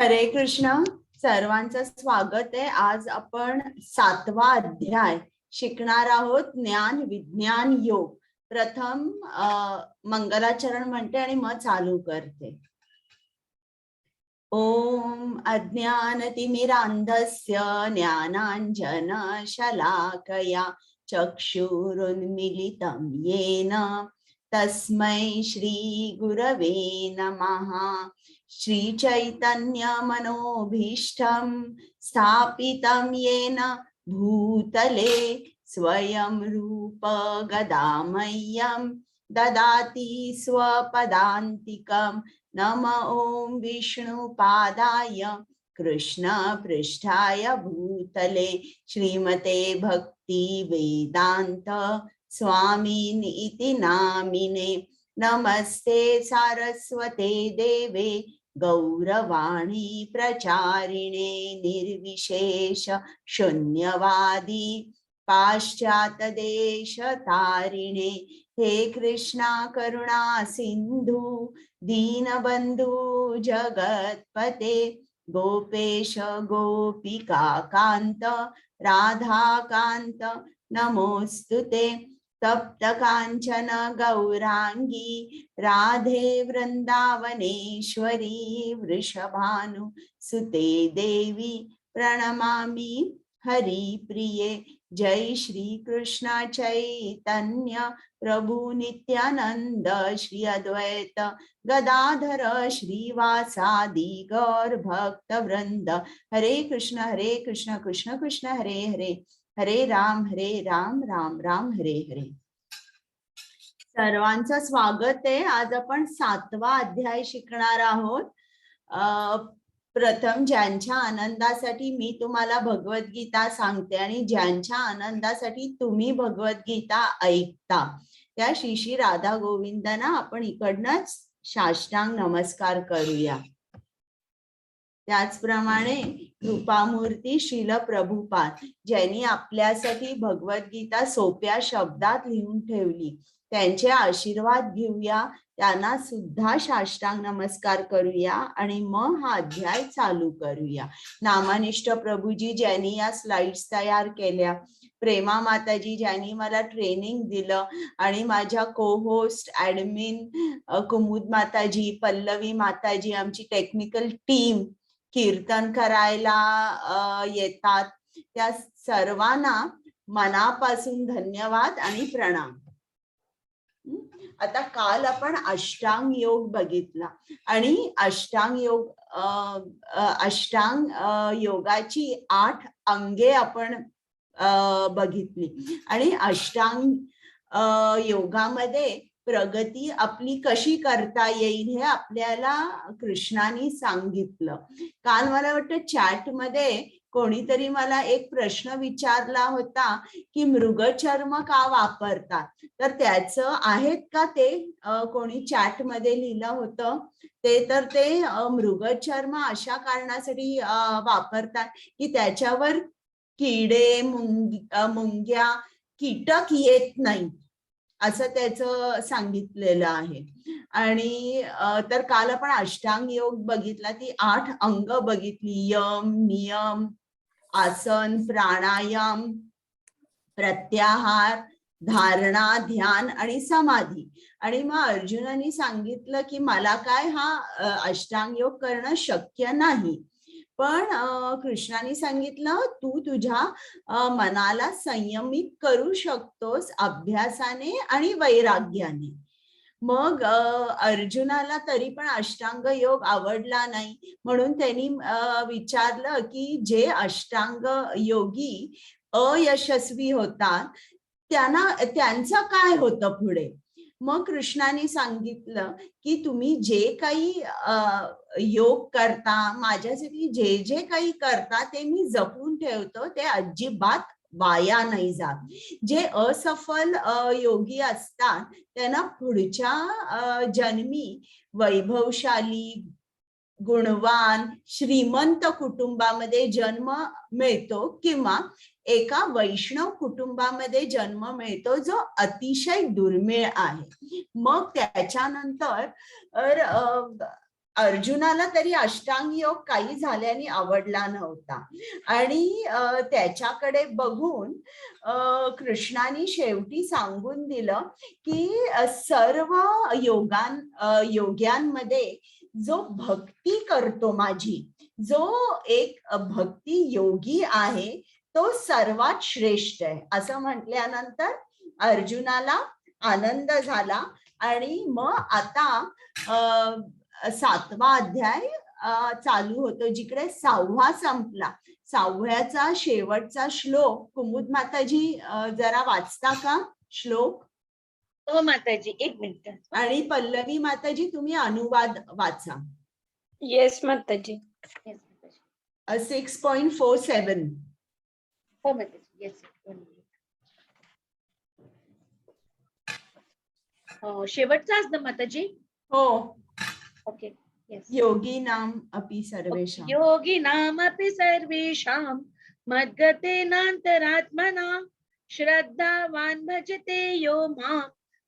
हरे कृष्ण. सर्वांचं स्वागत आहे. आज आपण 7वा अध्याय शिकणार आहोत. ज्ञान विज्ञान योग. प्रथम मंगलाचरण म्हणते आणि मग चालू करते. ओम अज्ञानतिमिरान्धस्य ज्ञानाञ्जन शलाकया चक्षुरुन्मीलितं येन तस्मै श्री गुरवे नमः. श्री चैतन्य मनोभीष्टं स्थापितं येन भूतले स्वयं रूप गदामह्यं ददाति स्वपदान्तिकं. नम ओं विष्णुपादाय कृष्ण पृष्ठाय भूतले श्रीमते भक्ति वेदांत स्वामिनीति नामिने. नमस्ते सारस्वते देवे गौरवाणी प्रचारिणे निर्विशेष शून्यवादी पाश्चात देश तारिणे. हे कृष्णा करुणा सिंधु दीनबंधु जगतपते गोपेश गोपिका कांत राधाकांत नमोस्तुते. तप्त कांचन गौरांगी राधे वृंदावनेश्वरी वृषभानु सुते देवी प्रणमामि हरिप्रिये. जय श्री कृष्ण चैतन्य प्रभु नित्यानंद श्री अद्वैत गदाधर श्रीवासादि गौर भक्त वृंद. हरे कृष्ण कृष्ण कृष्ण हरे हरे, हरे राम राम राम हरे हरे. सर्वांचं स्वागत आहे. आज आपण 7वा अध्याय शिकणार आहोत. प्रथम ज्यांच्या आनंदासाठी मी तुम्हाला भगवद्गीता सांगते आणि ज्यांच्या आनंदासाठी तुम्ही भगवद्गीता ऐकता त्या श्री राधा गोविंदांना आपण इकडनंच साष्टांग नमस्कार करूया. त्याचप्रमाणे कृपामूर्ती श्रील प्रभुपाद ज्यांनी आपल्यासाठी भगवद्गीता सोप्या शब्दात लिहून ठेवली त्यांचे आशीर्वाद घेऊया. त्यांना सुद्धा साष्टांग नमस्कार करूया आणि मग हा अध्याय चालू करूया. नामानिष्ठ प्रभूजी ज्यांनी या स्लाइड्स तयार केल्या, प्रेमा माताजी ज्यांनी मला ट्रेनिंग दिलं आणि माझ्या को होस्ट ऍडमिन कुमुद माताजी, पल्लवी माताजी, आमची टेक्निकल टीम कीर्तन करायला येतात, त्या सर्वांना मनापासून धन्यवाद आणि प्रणाम. आता काल आपण अष्टांग योग बघितला आणि अष्टांग योगाची 8 अंगे आपण बघितली आणि अष्टांग योगामध्ये प्रगती आपली कशी करता येईल हे आपल्याला कृष्णाने सांगितलं. काल मला वाटतं चॅट मध्ये कोणीतरी मला एक प्रश्न विचारला होता की मृगचर्म का वापरतात, तर त्याचं आहेत का ते कोणी चॅट मध्ये लिहिलं होतं ते मृगचर्म अशा कारणासाठी वापरतात की त्याच्यावर किडे मुंग्या कीटक येत नाही असं त्याचं सांगितलेलं आहे. आणि तर काल आपण अष्टांग योग बघितला, ती 8 अंग बघितली, यम नियम आसन प्राणायाम प्रत्याहार धारणा ध्यान आणि समाधी. आणि मग अर्जुनाने सांगितलं की मला काय हा अष्टांग योग करणं शक्य नाही, पण कृष्णाने सांगितलं तू तुझ्या मनाला संयमित करू शकतोस अभ्यासाने आणि वैराग्याने. मग अर्जुनाला तरी पण अष्टांग योग आवडला नाही, म्हणून त्यांनी विचारलं की जे अष्टांग योगी अयशस्वी होतात त्यांचं काय होतं पुढे. मग कृष्णाने सांगितलं की तुम्ही जे काही योग करता, माझ्यासाठी जे जे काही करता ते मी जपून ठेवतो, ते अजिबात वाया नाही जात. जे असफल योगी असतात त्यांना पुढच्या जन्मी वैभवशाली गुणवान श्रीमंत कुटुंबामध्ये जन्म मिळतो किंवा एका वैष्णव कुटुंबामध्ये जन्म मिळतो जो अतिशय दुर्मिळ आहे. मग त्याच्यानंतर अर्जुनाला तरी अष्टांग योग काही झाल्याने आवडला नव्हता आणि त्याच्याकडे बघून कृष्णाने शेवटी सांगून दिलं की सर्व योग्यांमध्ये जो भक्ती करतो माझी, जो एक भक्ती योगी आहे तो सर्वात श्रेष्ठ आहे असं म्हटल्यानंतर अर्जुनाला आनंद झाला. आणि मग आता 7वा अध्याय चालू होतो, जिकडे 6वा संपला. 6व्याचा शेवटचा श्लोक कुमुद माताजी जरा वाचता का श्लोक? हो माताजी, 1 मिनिट. आणि पल्लवी माताजी तुम्ही अनुवाद वाचा. येस माताजी. 6.47. हो माताजी, येस. शेवटचाच ना माताजी? हो. ओके. योगिनाम अपि सर्वेषां. योगिनाम अपि सर्वेषां मद्गतेनान्तरात्मना श्रद्धावान् भजते यो मां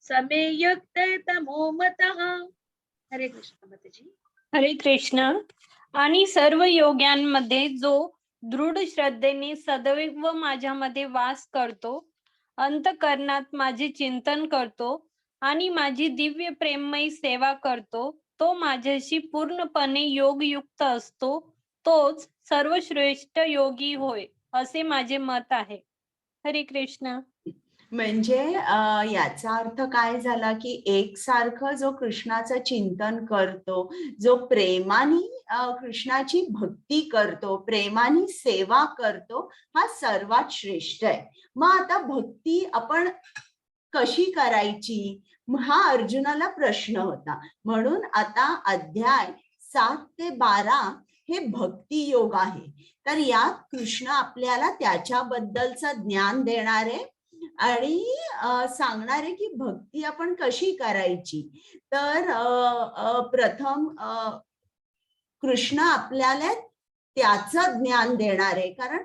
समे युक्ततमो मतः. हरे कृष्ण माताजी. हरे कृष्ण. आणि सर्व योग्यांमध्ये जो दृढ श्रद्धेने सदैव माझ्यामध्ये वास करतो, अंतःकरणात माझे चिंतन करतो आणि माझी दिव्य प्रेममयी सेवा करतो, तो माझ्याशी पूर्णपणे योगयुक्त असतो, तोच सर्वश्रेष्ठ योगी होय, असे माझे मत आहे. हरे कृष्ण. म्हणजे याचा अर्थ काय झाला की एकसारखं जो कृष्णाचं चिंतन करतो, जो प्रेमाने कृष्णाची भक्ती करतो, प्रेमाने सेवा करतो, हा सर्वात श्रेष्ठ आहे. मग आता भक्ती आपण कशी करायची हा अर्जुनाला प्रश्न होता. म्हणून आता अध्याय 7 ते 12 हे भक्ती योग आहे. तर यात कृष्ण आपल्याला त्याच्याबद्दलचं ज्ञान देणारे आणि सांगणारे की भक्ती आपण कशी करायची. तर प्रथम कृष्ण आपल्याला त्याचं ज्ञान देणार आहे, कारण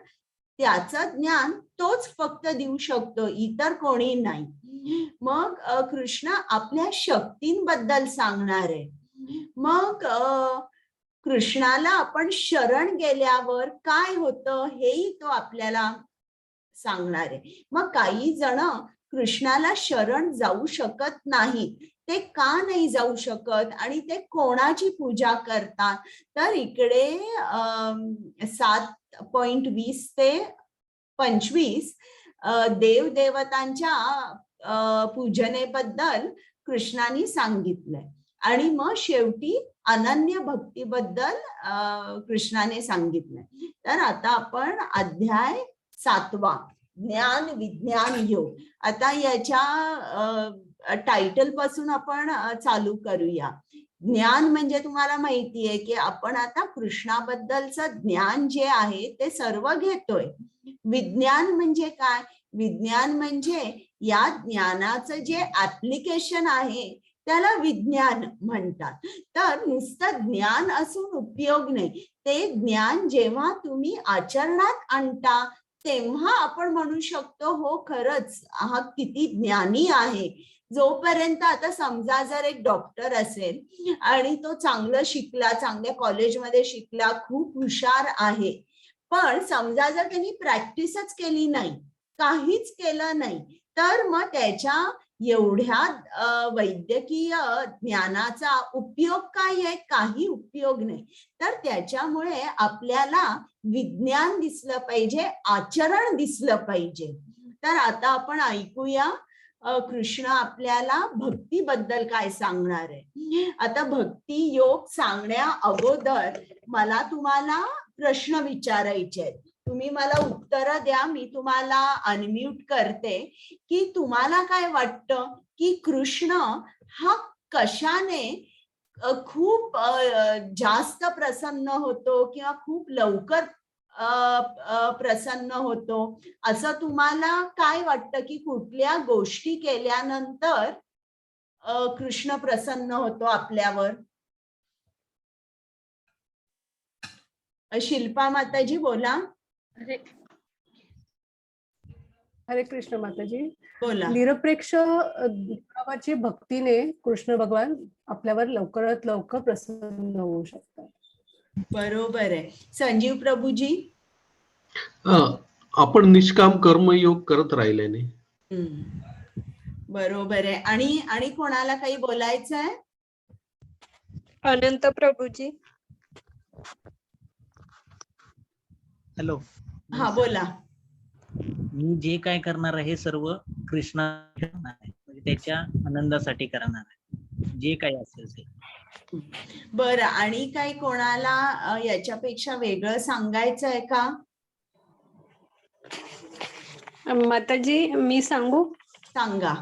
त्याचं ज्ञान तोच फक्त देऊ शकतो, इतर कोणी नाही. मग कृष्ण आपल्या शक्तींबद्दल सांगणार आहे. मग कृष्णाला आपण शरण गेल्यावर काय होतं हेही तो आपल्याला सांगणार आहे. मग काही जण कृष्णाला शरण जाऊ शकत नाही, ते का नाही जाऊ शकत आणि ते कोणाची पूजा करतात. तर इकडे 7.20 ते 25 देवदेवतांच्या पूजनेबद्दल कृष्णाने सांगितलंय. आणि मग शेवटी अनन्य भक्तीबद्दल कृष्णाने सांगितलंय. तर आता आपण अध्याय 7वा ज्ञान विज्ञान योग. आता याच्या टायटल पासून आपण चालू करूया. ज्ञान म्हणजे तुम्हाला माहितीये की आपण आता कृष्णाबद्दलचं ज्ञान जे आहे ते सर्व घेतोय. विज्ञान म्हणजे काय? विज्ञान म्हणजे या ज्ञानाचं जे ऍप्लिकेशन आहे त्याला विज्ञान म्हणतात. तर नुसतं ज्ञान असून उपयोग नाही, ते ज्ञान जेव्हा तुम्ही आचरणात आणता तेव्हा आपण म्हणू शकतो हो खरंच हा किती ज्ञानी आहे. जोपर्यंत आता समजा जर एक डॉक्टर असेल आणि तो चांगलं शिकला, चांगल्या कॉलेजमध्ये शिकला, खूप हुशार आहे, पण समजा जर त्यांनी प्रॅक्टिसच केली नाही, काहीच केलं नाही, तर मग त्याच्या एवढ्या वैद्यकीय ज्ञानाचा उपयोग काय आहे? काही उपयोग नाही. तर त्याच्यामुळे आपल्याला विज्ञान दिसलं पाहिजे, आचरण दिसलं पाहिजे. तर आता आपण ऐकूया कृष्ण आपल्याला भक्तीबद्दल काय सांगणार आहे. आता भक्ती योग सांगण्या अगोदर मला तुम्हाला प्रश्न विचारायचे आहेत. तुम्ही मला उत्तर द्या. मी तुम्हाला अनम्यूट करते. की तुम्हाला काय वाटतं की कृष्ण हा कशाने खूप जास्त प्रसन्न होतो किंवा खूप लवकर प्रसन्न होतो, असं तुम्हाला काय वाटतं की कुठल्या गोष्टी केल्यानंतर कृष्ण प्रसन्न होतो आपल्यावर? शिल्पा माताजी बोला. हरे कृष्ण माताजी. बोला. निरपेक्ष भावाची भक्तीने कृष्ण भगवान आपल्यावर लवकरात लवकर प्रसन्न होऊ शकतात. बरोबर आहे. संजीव प्रभूजी. आपण निष्काम कर्मयोग करत राहिल्याने. बरोबर आहे. आणि कोणाला काही बोलायचं आहे? अनंत प्रभूजी. हॅलो. हा बोला. मी जे काय करणार आहे सर्व कृष्णा म्हणजे त्याच्या आनंदासाठी करणार आहे, जे काही असेल ते. बरं, आणि काही कोणाला याच्यापेक्षा वेगळं सांगायचं आहे का? माताजी मी सांगू? सांगा.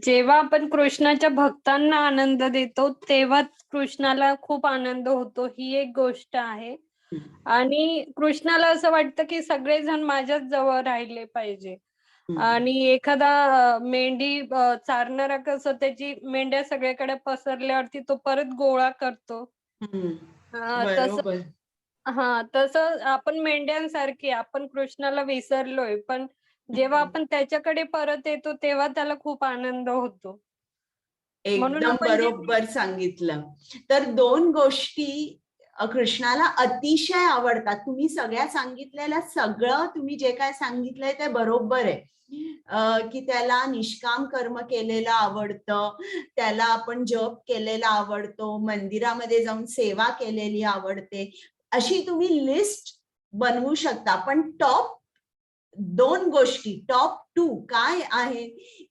जेव्हा आपण कृष्णाच्या भक्तांना आनंद देतो तेव्हा कृष्णाला खूप आनंद होतो, ही एक गोष्ट आहे. आणि कृष्णाला असं वाटतं की सगळेजण माझ्याच जवळ राहिले पाहिजे. आणि एखादा मेंढी चारणारा कसं त्याची मेंढ्या सगळीकडे पसरल्यावरती तो परत गोळा करतो, तसं आपण मेंढ्यांसारखे आपण कृष्णाला विसरलोय, पण जेव्हा आपण त्याच्याकडे परत येतो तेव्हा त्याला खूप आनंद होतो. एकदम बरोबर सांगितलं. तर दोन गोष्टी कृष्णाला अतिशय आवडतात. तुम्ही सगळ्या सांगितलेल्या सगळं तुम्ही जे काय सांगितलंय ते बरोबर आहे. की त्याला निष्काम कर्म केलेलं आवडतं, त्याला आपण जप केलेला आवडतो, मंदिरामध्ये जाऊन सेवा केलेली आवडते, अशी तुम्ही लिस्ट बनवू शकता. पण टॉप दोन गोष्टी, टॉप 2 काय आहे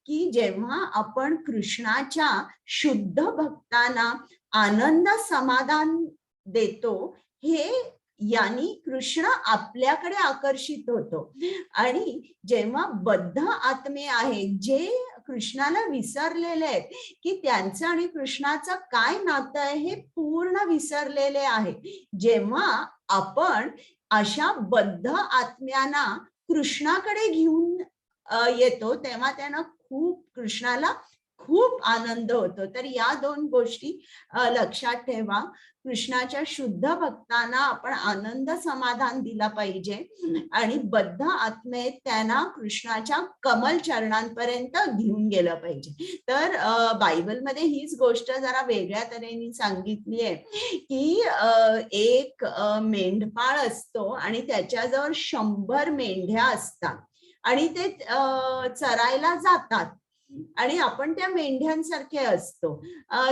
की जेव्हा आपण कृष्णाच्या शुद्ध भक्तांना आनंद समाधान देतो, हे यानी कृष्ण आपल्याकडे आकर्षित होतो. आणि जेव्हा बद्ध आत्मे आहेत जे कृष्णाला विसरलेले आहेत, की त्यांचं आणि कृष्णाचं काय नातं आहे हे पूर्ण विसरलेले आहे, जेव्हा आपण अशा बद्ध आत्म्यांना कृष्णाकडे घेऊन येतो तेव्हा त्यांना कृष्णाला खूप आनंद होतो. तर या दोन गोष्टी लक्षात ठेवा. कृष्णाच्या शुद्ध भक्तांना आपण आनंद समाधान दिला पाहिजे आणि बद्ध आत्मे त्यांना कृष्णाच्या कमल चरणांपर्यंत घेऊन गेलं पाहिजे. तर बायबलमध्ये हीच गोष्ट जरा वेगळ्या तऱ्हेने सांगितली आहे की एक मेंढपाळ असतो आणि त्याच्याजवळ 100 मेंढ्या असतात आणि ते चरायला जातात आणि आपण त्या मेंढ्यांसारखे असतो.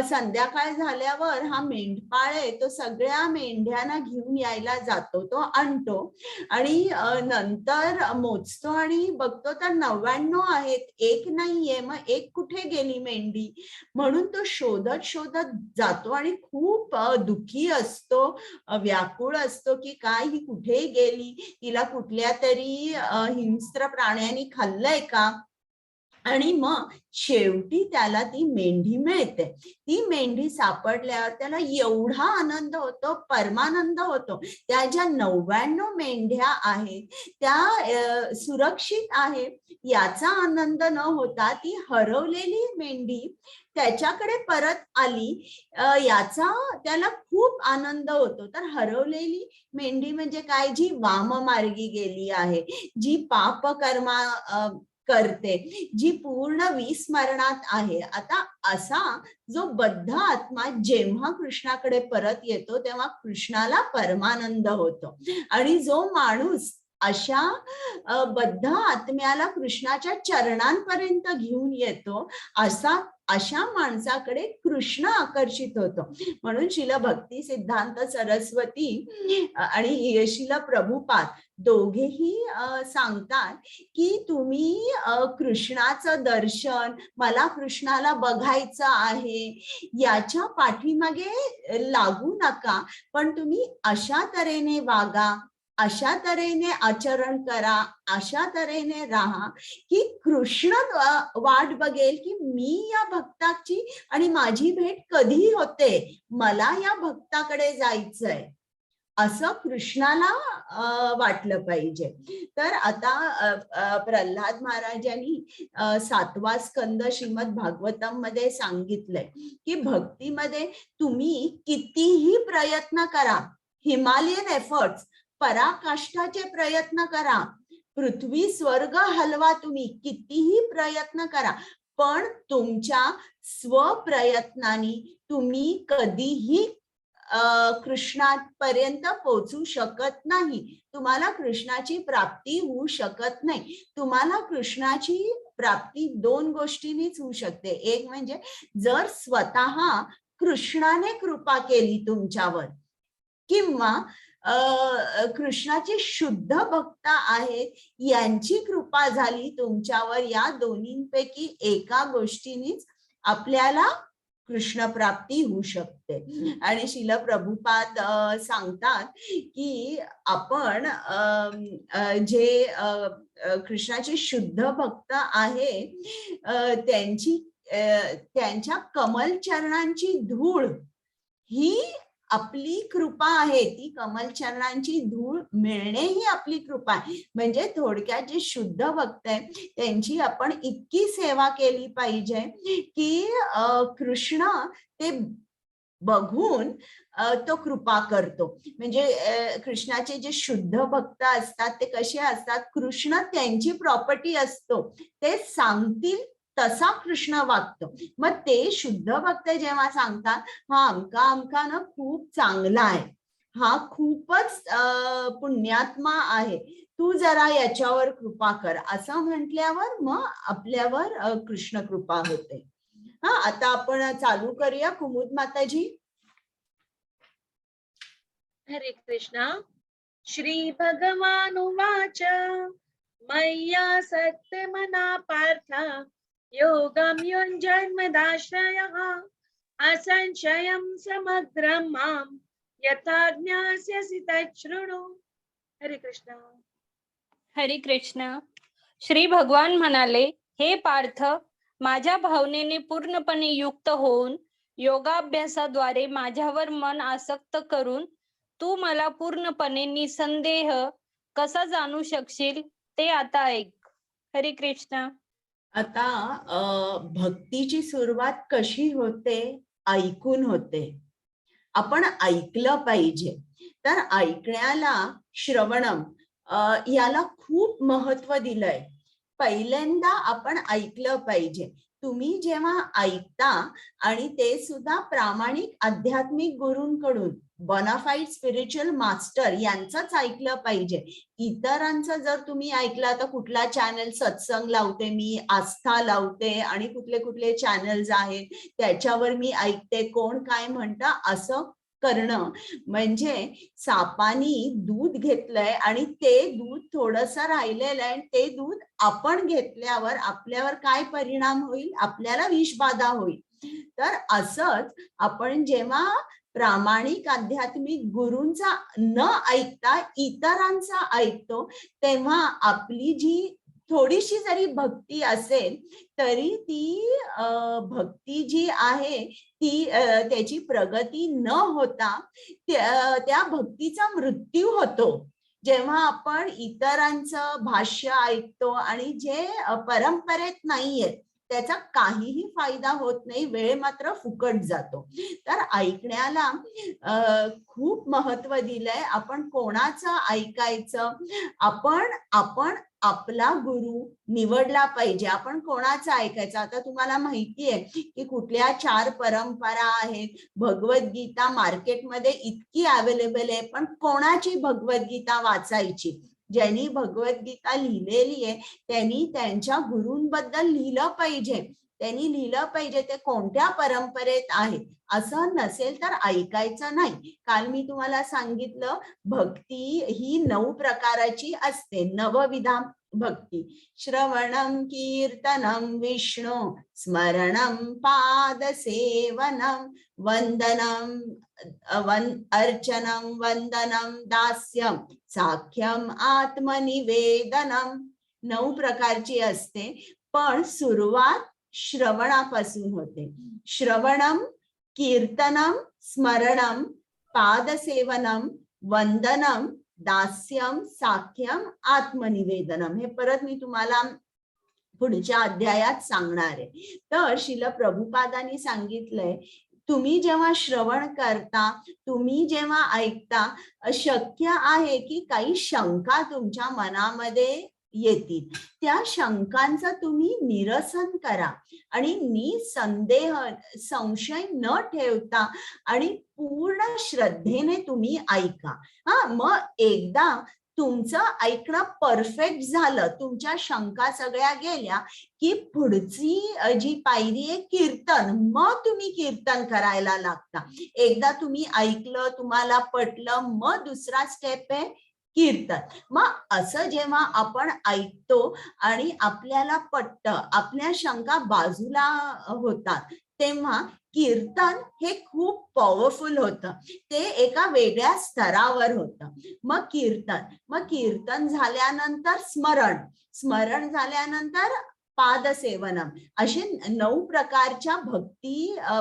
संध्याकाळ झाल्यावर हा मेंढपाळ आहे तो सगळ्या मेंढ्यांना घेऊन यायला जातो, तो आणतो आणि नंतर मोजतो आणि बघतो तर 99 आहेत, एक नाहीये. मग एक कुठे गेली मेंढी म्हणून तो शोधत शोधत जातो आणि खूप दुःखी असतो, व्याकुळ असतो की काय ही कुठे गेली, तिला कुठल्या तरी हिंस्त्र प्राण्यांनी खाल्लंय का. आणि मग शेवटी त्याला ती मेंढी मिळते. ती मेंढी सापडल्यावर त्याला एवढा आनंद होतो, परमानंद होतो. त्या ज्या 99 मेंढ्या आहेत त्या सुरक्षित आहेत याचा आनंद न होता ती हरवलेली मेंढी त्याच्याकडे परत आली याचा त्याला खूप आनंद होतो. तर हरवलेली मेंढी म्हणजे काय, जी वाममार्गी गेली आहे, जी पापकर्मा करते, जी पूर्ण विस्मरणात आहे. आता असा जो बद्ध आत्मा जेव्हा कृष्णाकडे परत येतो तेव्हा कृष्णाला परमानंद होतो. आणि जो माणूस अशा बद्ध आत्म्याला कृष्णाच्या चरणांपर्यंत घेऊन येतो अशा माणसाकडे कृष्ण आकर्षित होतो. म्हणून श्रील भक्ती सिद्धांत सरस्वती आणि श्रील प्रभुपाद दोघेही सांगतात की तुम्ही कृष्णाचं दर्शन, मला कृष्णाला बघायचं आहे याच्या पाठीमागे लागू नका, पण तुम्ही अशा तऱ्हेने वागा, अशा तऱ्हेने आचरण करा, अशा तऱ्हेने राहा की कृष्ण वाट बघेल की मी या भक्ताची आणि माझी भेट कधी होते, मला या भक्ताकडे जायचंय, असं कृष्णाला वाटलं पाहिजे. तर आता प्रल्हाद महाराजांनी 7वा स्कंद श्रीमद भागवतम मध्ये सांगितलंय की भक्तीमध्ये तुम्ही कितीही प्रयत्न करा, हिमालयन एफर्ट्स, पराकाष्ठाचे प्रयत्न करा, पृथ्वी स्वर्ग हलवा, तुम्ही कितीही प्रयत्न करा, पण तुमच्या स्वप्रयत्नाने तुम्ही कधीही कृष्णापर्यंत पोहोचू शकत नाही. तुम्हाला कृष्णाची प्राप्ती होऊ शकत नाही. तुम्हाला कृष्णाची प्राप्ती दोन गोष्टींनीच होऊ शकते. एक म्हणजे जर स्वतः कृष्णाने कृपा केली तुमच्यावर, किंवा कृष्णाचे शुद्ध भक्त आहेत यांची कृपा झाली तुमच्यावर. या दोन्हींपैकी एका गोष्टीनीच आपल्याला कृष्ण प्राप्ती होऊ शकते. आणि श्रील प्रभुपाद सांगतात की आपण जे कृष्णाचे शुद्ध भक्त आहे त्यांच्या कमल चरणांची धूळ ही आपली कृपा आहे. ती कमल चरणांची धूळ मिळणे ही आपली कृपा आहे. म्हणजे थोडक्यात जे शुद्ध भक्त आहे त्यांची आपण इतकी सेवा केली पाहिजे की कृष्ण ते बघून तो कृपा करतो. म्हणजे कृष्णाचे जे शुद्ध भक्त असतात ते कसे असतात, कृष्ण त्यांची प्रॉपर्टी असतो, ते सांगतील तसा कृष्ण वागतो. मग ते शुद्ध भक्त जेव्हा सांगतात हा अमका ना खूप चांगला आहे, हा खूपच पुण्यात्मा आहे, तू जरा याच्यावर कृपा कर, असं म्हटल्यावर मग आपल्यावर कृष्ण कृपा होते. हा, आता आपण चालू करूया. कुमुद माताजी. हरे कृष्णा. श्री भगवान उवाच मय्या सत्यमना पार्थ योगं युञ्जन्मदाश्रयः असंशयं समग्रं मां यथा ज्ञास्यसि तच्छृणु. हरे कृष्णा. हरे कृष्ण. श्री भगवान म्हणाले, हे पार्थ, माझ्या भावनेने पूर्णपणे युक्त होऊन योगाभ्यासाद्वारे माझ्यावर मन आसक्त करून तू मला पूर्णपणे निसंदेह कसा जाणू शकशील ते आता ऐक. हरे कृष्ण. आता भक्तीची सुरुवात कशी होते, ऐकून होते. आपण ऐकलं पाहिजे. तर ऐकण्याला श्रवणम याला खूप महत्व दिलंय. पहिल्यांदा आपण ऐकलं पाहिजे. तुम्ही जेव्हा ऐकता आणि ते सुद्धा प्रामाणिक आध्यात्मिक गुरूंकडून, बोनाफाईड स्पिरिच्युअल मास्टर यांचंच ऐकलं पाहिजे. इतरांचं जर तुम्ही ऐकलं, तर कुठला चॅनल सत्संग लावते मी, आस्था लावते आणि कुठले कुठले चॅनल्स आहेत त्याच्यावर मी ऐकते, कोण काय म्हणतं असं करणं म्हणजे सापानी दूध घेतलंय आणि ते दूध थोडंसं राहिलेलं आहे, ते दूध आपण घेतल्यावर आपल्यावर काय परिणाम होईल, आपल्याला विषबाधा होईल. तर असंच आपण जेव्हा प्रामाणिक आध्यात्मिक गुरूंचा न ऐकता इतरांचा ऐकतो, तेव्हा आपली जी थोडीशी जरी भक्ती असेल तरी ती भक्ती जी आहे ती त्याची प्रगती न होता त्या भक्तीचा मृत्यू होतो. जेव्हा आपण इतरांचं भाष्य ऐकतो आणि जे परंपरेत नाहीये त्याचा काहीही फायदा होत नाही, वेळ मात्र फुकट जातो. तर ऐकण्याला खूप महत्व दिलंय. आपण कोणाचं ऐकायचं, आपण आपला गुरु निवडला पाहिजे. आपण कोणाचं ऐकायचं. आता तुम्हाला माहितीये की कुठल्या 4 परंपरा आहेत. भगवद्गीता मार्केटमध्ये इतकी अवेलेबल आहे, पण कोणाची भगवद्गीता वाचायची? ज्यांनी भगवद्गीता लिहिलेली आहे त्यांनी त्यांच्या गुरूंबद्दल लिहिलं पाहिजे. त्यांनी लिहिलं पाहिजे ते कोणत्या परंपरेत आहे. असं नसेल तर ऐकायचं नाही. काल मी तुम्हाला सांगितलं भक्ती ही 9 प्रकाराची असते. नवविधा भक्ती. श्रवणं कीर्तनं विष्णु स्मरणं पादसेवनं वंदनं अर्चनं वंदनं दास्यं साख्यम आत्मनिवेदनम. 9 प्रकारची असते, पण सुरुवात श्रवणापासून होते. श्रवणम, कीर्तनम, स्मरणम, पादसेवनम, वंदनम, दास्यम, साख्यम, आत्मनिवेदनम. हे परत मी तुम्हाला पुढच्या अध्यायात सांगणार आहे. तर श्रील प्रभुपादांनी सांगितलंय तुम्ही जेव्हा श्रवण करता, तुम्ही जेव्हा ऐकता, शक्य आहे की काही शंका तुमच्या मनामध्ये येतील. त्या शंकांचं तुम्ही निरसन करा आणि निसंदेह संशय न ठेवता आणि पूर्ण श्रद्धेने तुम्ही ऐका. मग एकदा तुमचं ऐकणं परफेक्ट झालं, तुमच्या शंका सगळ्या गेल्या की पुढची जी पायरी आहे कीर्तन, मग तुम्ही कीर्तन करायला लागता. एकदा तुम्ही ऐकलं, तुम्हाला पटलं, मग दुसरा स्टेप आहे कीर्तन. मग असं जेव्हा आपण ऐकतो आणि आपल्याला पटतं, आपल्या शंका बाजूला होतात, तेव्हा कीर्तन हे खूप पॉवरफुल होतं. ते एका वेगळ्या स्तरावर होतं. मग कीर्तन झाल्यानंतर स्मरण झाल्यानंतर पादसेवनम, असे 9 प्रकारच्या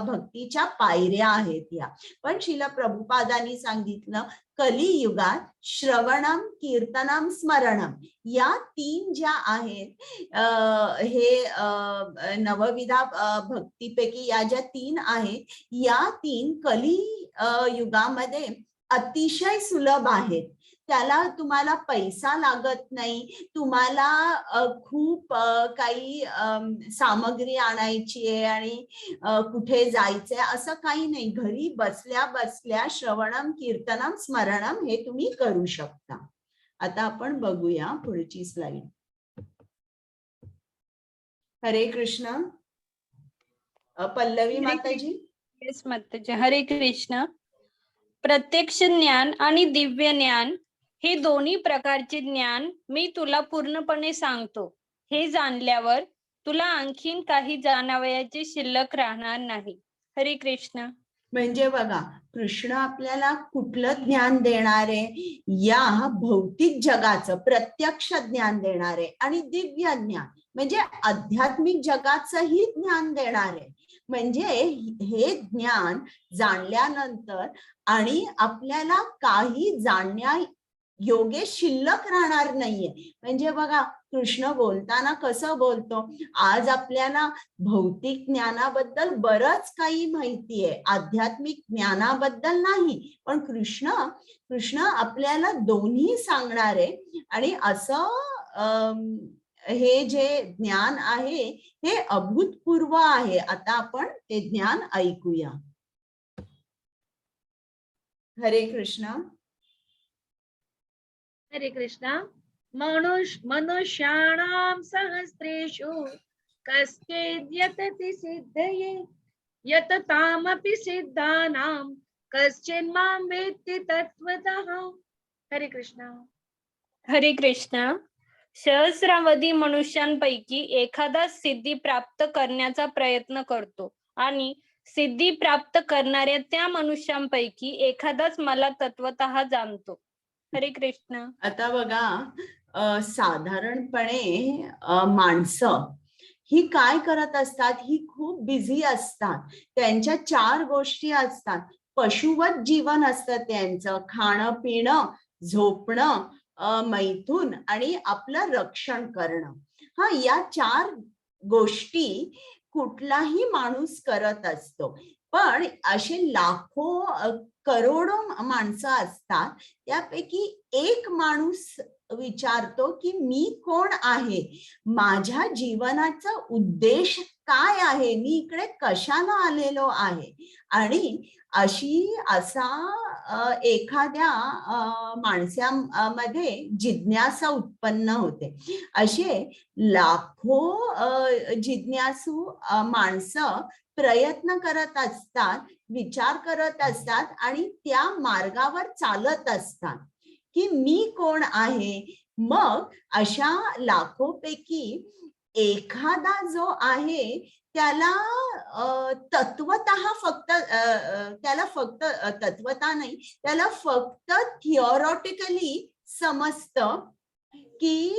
भक्तीच्या पायऱ्या आहेत या. पण श्रील प्रभुपादांनी सांगितलं कलियुगात श्रवणम, कीर्तनम, स्मरणम या 3 ज्या आहेत, हे नवविधा भक्तीपैकी या ज्या 3 आहेत, या 3 युगामध्ये अतिशय सुलभ आहेत. त्याला तुम्हाला पैसा लागत नाही, तुम्हाला खूप काही सामग्री आणायची आहे आणि कुठे जायचंय असं काही नाही. घरी बसल्या बसल्या श्रवणम, कीर्तनम, स्मरणम हे तुम्ही करू शकता. आता आपण बघूया पुढची स्लाइड. हरे कृष्ण. पल्लवी माताजी. येस माताजी. हरे कृष्ण. प्रत्यक्ष ज्ञान आणि दिव्य ज्ञान हे दोन्ही प्रकारचे ज्ञान मी तुला पूर्णपणे सांगतो. हे जाणल्यावर तुला आणखीन काही जाणावयाचे शिल्लक राहणार नाही. हरे कृष्ण. म्हणजे बघा, कृष्ण आपल्याला कुठलं ज्ञान देणारे? या भौतिक जगाचं प्रत्यक्ष ज्ञान देणारे आणि दिव्य ज्ञान म्हणजे आध्यात्मिक जगाचंही ज्ञान देणारे. म्हणजे हे ज्ञान जाणल्यानंतर आणि आपल्याला काही जाणण्या योगे शिल्लक राहणार नाहीये. म्हणजे बघा, कृष्ण बोलताना कसं बोलतो, आज आपल्याला भौतिक ज्ञानाबद्दल बरंच काही माहिती आहे, आध्यात्मिक ज्ञानाबद्दल नाही. पण कृष्ण आपल्याला दोन्ही सांगणार आहे. आणि असं हे जे ज्ञान आहे हे अभूतपूर्व आहे. आता आपण ते ज्ञान ऐकूया. हरे कृष्ण. हरे कृष्णा. मनुष्याणां सहस्रेषु कश्चिद् यतति सिद्धये यततामपि सिद्धानां कश्चिन् मां वेत्ति तत्त्वतः. हरे कृष्णा. हरे कृष्ण. सहस्रावधी मनुष्यांपैकी एखादा सिद्धी प्राप्त करण्याचा प्रयत्न करतो आणि सिद्धी प्राप्त करणाऱ्या त्या मनुष्यांपैकी एखादाच मला तत्वतः जाणतो. हरे कृष्ण. आता बघा, साधारणपणे माणसं ही काय करत असतात, ही खूप बिझी असतात. त्यांच्या 4 गोष्टी असतात. पशुवत जीवन असतं त्यांचं, खाणं पिणं, झोपणं, मैथून आणि आपलं रक्षण करणं. या 4 गोष्टी कुठलाही माणूस करत असतो. पण असे लाखो करोडो माणसं असतात, त्यापैकी एक माणूस विचारतो की मी कोण आहे, माझ्या जीवनाचा उद्देश काय आहे, मी इकडे कशाला आलेलो आहे. आणि असा एखाद्या माणसामध्ये जिज्ञासा उत्पन्न होते. असे लाखो जिज्ञासू माणसं प्रयत्न करत असतात, विचार करत असतात आणि त्या मार्गावर चालत असतात की मी कोण आहे. मग अशा लाखोपैकी एखादा जो आहे त्याला तत्वतः फक्त तत्वतः नाही, त्याला फक्त थिओरॉटिकली समजतं की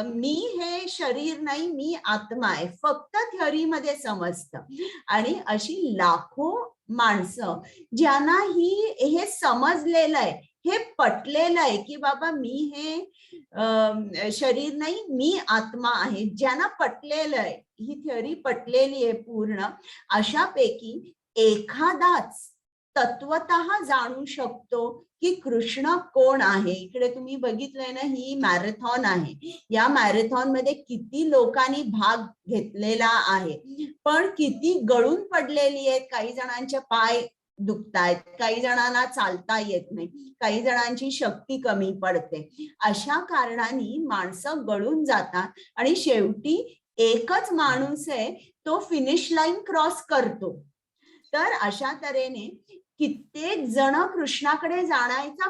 मी हे शरीर नाही, मी आत्मा आहे, फक्त थिअरीमध्ये समजतं. आणि अशी लाखो माणसं ज्यांना हे समजलेलं आहे, हे पटलेलं आहे की बाबा मी हे शरीर नाही, मी आत्मा आहे, ज्यांना पटलेलं आहे, ही थिअरी पटलेली आहे पूर्ण, अशापैकी एखादाच तत्वतः जाणू शकतो की कृष्ण कोण आहे. इकडे तुम्ही बघितलंय ना, ही मॅरेथॉन आहे. या मॅरेथॉन मध्ये किती लोकांनी भाग घेतलेला आहे, पण किती गळून पडलेली आहेत. काही जणांचे पाय दुखतायत, काही जणांना चालता येत नाही, काही जणांची शक्ती कमी पडते. अशा कारणाने माणसं गळून जातात आणि शेवटी एकच माणूस आहे, तो फिनिश लाईन क्रॉस करतो. तर अशा तऱ्हेने कित्येक जण कृष्णाकडे जाण्याचा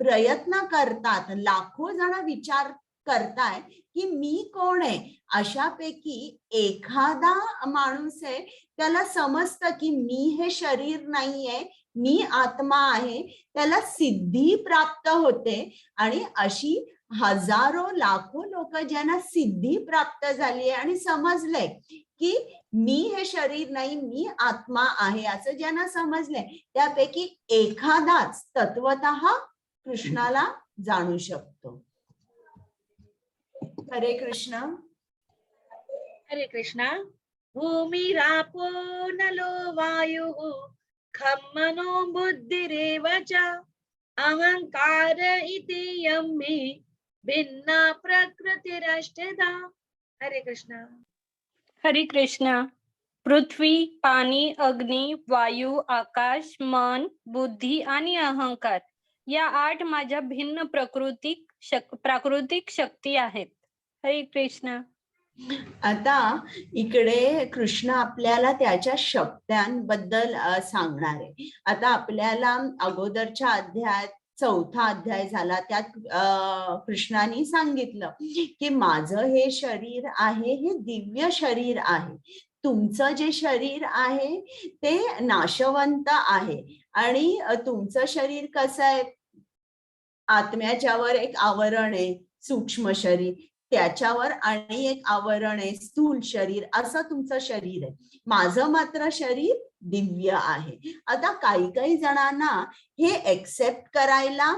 प्रयत्न करतात. लाखो जण विचार करतायत की मी कोण आहे. अशापैकी एखादा माणूस आहे, त्याला समजतं की मी हे शरीर नाहीये, मी आत्मा आहे. त्याला सिद्धी प्राप्त होते आणि अशी हजारो लाखो लोक ज्यांना सिद्धी प्राप्त झाली आहे आणि समजले की मी हे शरीर नाही, मी आत्मा आहे, असं ज्यांना समजलंय, त्यापैकी एखादाच तत्वतः कृष्णाला जाणू शकतो. हरे कृष्ण. हरे कृष्णा. भूमिरापो नलो वायुः खं मनो बुद्धिरेव च अहंकार इति यं मे भिन्ना प्रकृतिरष्टधा. हरे कृष्णा. हरे कृष्णा. पृथ्वी, पाणी, अग्नी, वायू, आकाश, मन, बुद्धी आणि अहंकार या 8 माझ्या भिन्न प्राकृतिक शक्ती आहेत. हरे कृष्णा. आता इकडे कृष्ण आपल्याला त्याच्या शक्त्यांबद्दल सांगणार आहे. आता आपल्याला अगोदरच्या अध्यायात 4था अध्याय झाला, त्यात कृष्णाने सांगितलं की माझं हे शरीर आहे, हे दिव्य शरीर आहे. तुमचं जे शरीर आहे ते नाशवंत आहे. आणि तुमचं शरीर कसं आहे, आत्म्याच्यावर एक आवरण आहे सूक्ष्म शरीर, त्याच्यावर आणि एक आवरण आहे स्थूल शरीर, असं तुमचं शरीर आहे. माझं मात्र शरीर दिव्य आहे. आता काही जणांना हे एक्सेप्ट करायला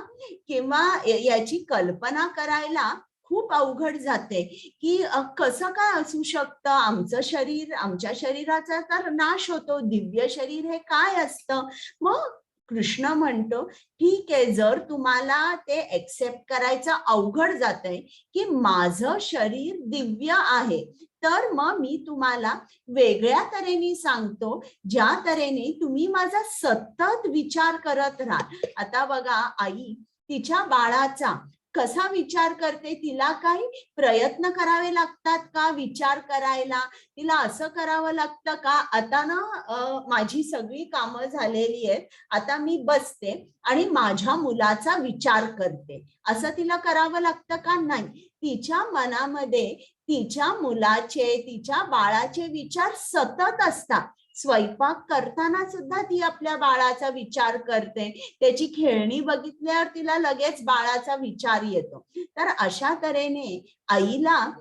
किंवा याची कल्पना करायला खूप अवघड जाते की कसं काय असू शकतं, आमचं शरीर, आमच्या शरीराचा तर नाश होतो, दिव्य शरीर हे काय असतं. मग कृष्ण म्हणतो ठीक आहे, जर तुम्हाला ते एक्सेप्ट करायचं अवघड जातंय की माझं शरीर दिव्य आहे, तर मग मी तुम्हाला वेगळ्या तऱ्हेने सांगतो, ज्या तऱ्हेने तुम्ही माझा सतत विचार करत राहा. आता बघा, आई तिच्या बाळाचा कसा विचार करते, तिला काही प्रयत्न करावे लागतात का विचार करायला, तिला असं करावं लागतं का आता ना माझी सगळी कामं झालेली आहेत, आता मी बसते आणि माझ्या मुलाचा विचार करते, असं तिला करावं लागतं का? नाही. तिच्या मनामध्ये तिच्या मुलाचे, तिच्या बाळाचे विचार सतत असतात. स्वयंपाक करताना सुद्धा ती आपल्या बाळाचा विचार करते, त्याची खेळणी बघितल्यावर तिला लगेच बाळाचा विचार येतो. तर अशा तऱ्हेने आईला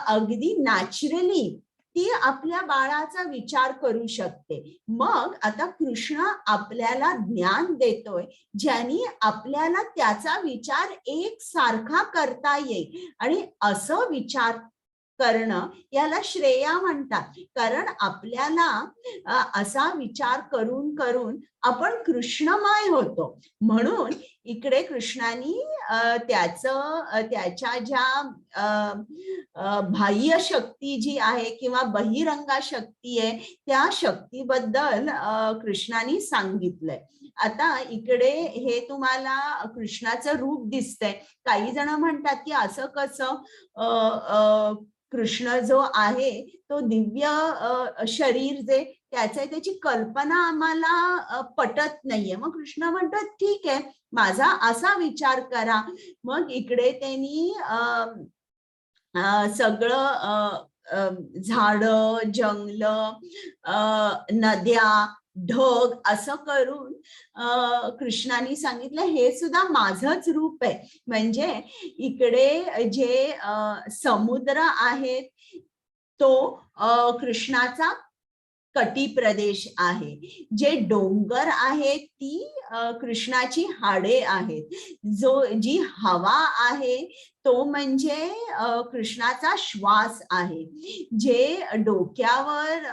अगदी नॅचरली ती आपल्या बाळाचा विचार करू शकते. मग आता कृष्ण आपल्याला ज्ञान देतोय, ज्याने आपल्याला त्याचा विचार एकसारखा करता येईल. आणि असं विचार करणं याला श्रेया म्हणतात, कारण आपल्याला असा विचार करून करून आपण कृष्णमय होतो. म्हणून इकडे कृष्णाने त्याच्या ज्या बाह्य शक्ती जी आहे किंवा बहिरंगा शक्ती आहे, त्या शक्तीबद्दल कृष्णाने सांगितलंय. आता इकडे हे तुम्हाला कृष्णाचं रूप दिसतंय. काही जण म्हणतात की असं कसं, कृष्ण जो आहे तो दिव्य शरीर जे त्याचे, त्याची कल्पना आम्हाला पटत नाहीये. मग कृष्ण म्हणतात ठीक आहे, माझा असा विचार करा. मग इकडे त्यांनी सगळं झाड, जंगल, नद्या, ढग असं करून कृष्णाने सांगितलं हे सुद्धा माझंच रूप आहे. म्हणजे इकडे जे समुद्र आहेत तो कृष्णाचा कटी प्रदेश आहे, जे डोंगर आहेत ती कृष्णाची हाडे आहेत, जी हवा आहे तो म्हणजे कृष्णाचा श्वास आहे, जे डोक्यावर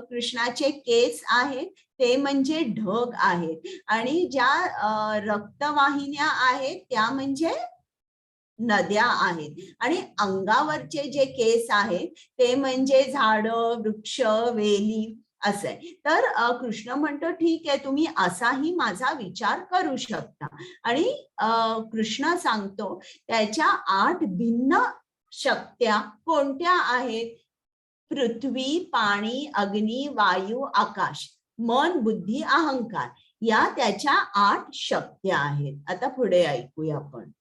कृष्णाचे केस आहेत ते म्हणजे ढग आहेत, आणि ज्या रक्तवाहिन्या आहेत त्या म्हणजे नद्या आहेत, आणि अंगावरचे जे केस आहेत ते म्हणजे झाडं, वृक्ष, वेली असं आहे. तर कृष्ण म्हणतो ठीक आहे, तुम्ही असाही माझा विचार करू शकता. आणि कृष्ण सांगतो त्याच्या 8 भिन्न शक्त्या कोणत्या आहेत? पृथ्वी, पाणी, अग्नी, वायू, आकाश, मन, बुद्धी, अहंकार, या त्याच्या 8 शक्त्या आहेत. आता पुढे ऐकूया आपण.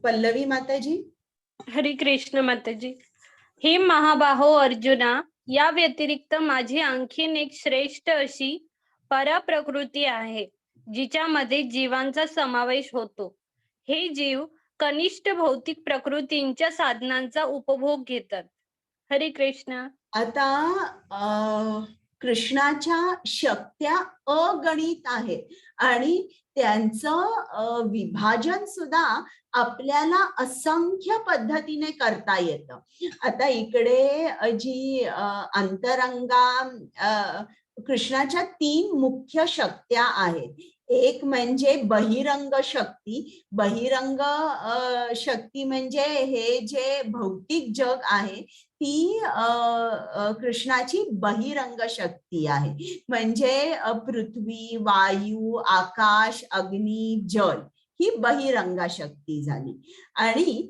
पल्लवी माताजी. हरे कृष्ण माताजी. हे महाबाहो अर्जुना, या व्यतिरिक्त माझी आणखीन एक श्रेष्ठ अशी पराप्रकृती आहे, जिच्यामध्ये जीवांचा समावेश होतो. हे जीव कनिष्ठ भौतिक प्रकृतींच्या साधनांचा उपभोग घेतात. हरे कृष्ण. आता कृष्णाच्या शक्त्या अगणित आहेत, आणि त्यांचं विभाजन सुद्धा आपल्याला असंख्य पद्धतीने करता येतं. आता इकडे जी अंतरंगा, कृष्णाच्या 3 मुख्य शक्त्या आहेत. एक म्हणजे बहिरंग शक्ती. बहिरंग शक्ती म्हणजे हे जे भौतिक जग आहे ती कृष्णाची बहिरंग शक्ती आहे, म्हणजे पृथ्वी, वायू, आकाश, अग्नी, जल ही बहिरंगा शक्ती झाली. आणि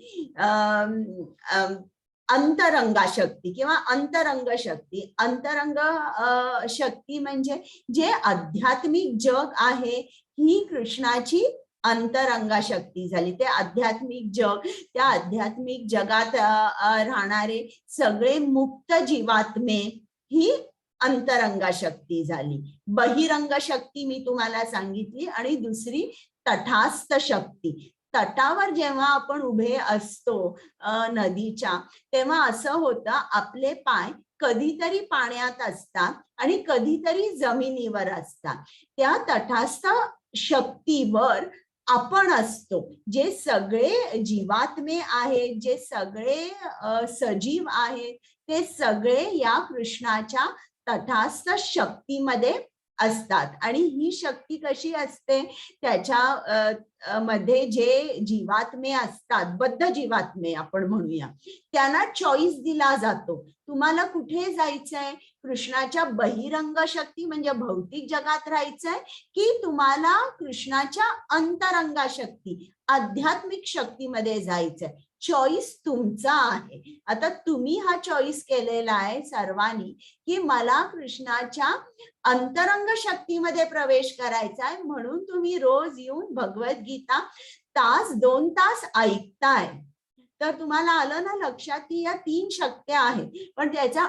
अंतरंगा शक्ती किंवा अंतरंग शक्ती, अंतरंग शक्ती म्हणजे जे आध्यात्मिक जग आहे ही कृष्णाची अंतरंगा शक्ती झाली. ते आध्यात्मिक जग, त्या आध्यात्मिक जगात राहणारे सगळे मुक्त जीवात्मे ही अंतरंगा शक्ती झाली. बहिरंग शक्ती मी तुम्हाला सांगितली. आणि दुसरी तटास्थ शक्ती. तटावर जेव्हा आपण उभे असतो नदीच्या, तेव्हा असं होतं आपले पाय कधीतरी पाण्यात असतात आणि कधीतरी जमिनीवर असतात. त्या तटास्थ शक्तीवर आपण असतो. जे सगळे जीवात्मे आहेत, जे सगळे सजीव आहेत, ते सगळे या कृष्णाच्या तटास्थ शक्तीमध्ये असतात. आणि ही शक्ती कशी असते? त्याच्या मध्ये जे जीवात्मे असतात, बद्ध जीवात्मे आपण म्हणूया, त्यांना चॉईस दिला जातो. तुम्हाला कुठे जायचंय? कृष्णाच्या बहिरंग शक्ती म्हणजे भौतिक जगात राहायचंय, की तुम्हाला कृष्णाच्या अंतरंगा शक्ती, आध्यात्मिक शक्तीमध्ये जायचंय? चॉईस तुमचा आहे. आता तुम्ही हा चॉईस केलेला आहे सर्वांनी, की मला कृष्णाच्या अंतरंग शक्तीमध्ये प्रवेश करायचा आहे, म्हणून तुम्ही रोज येऊन भगवद्गीता 1-2 तास ऐकताय. तर तुम्हाला आलं ना लक्षात की या 3 शक्त्या आहेत, पण त्याच्या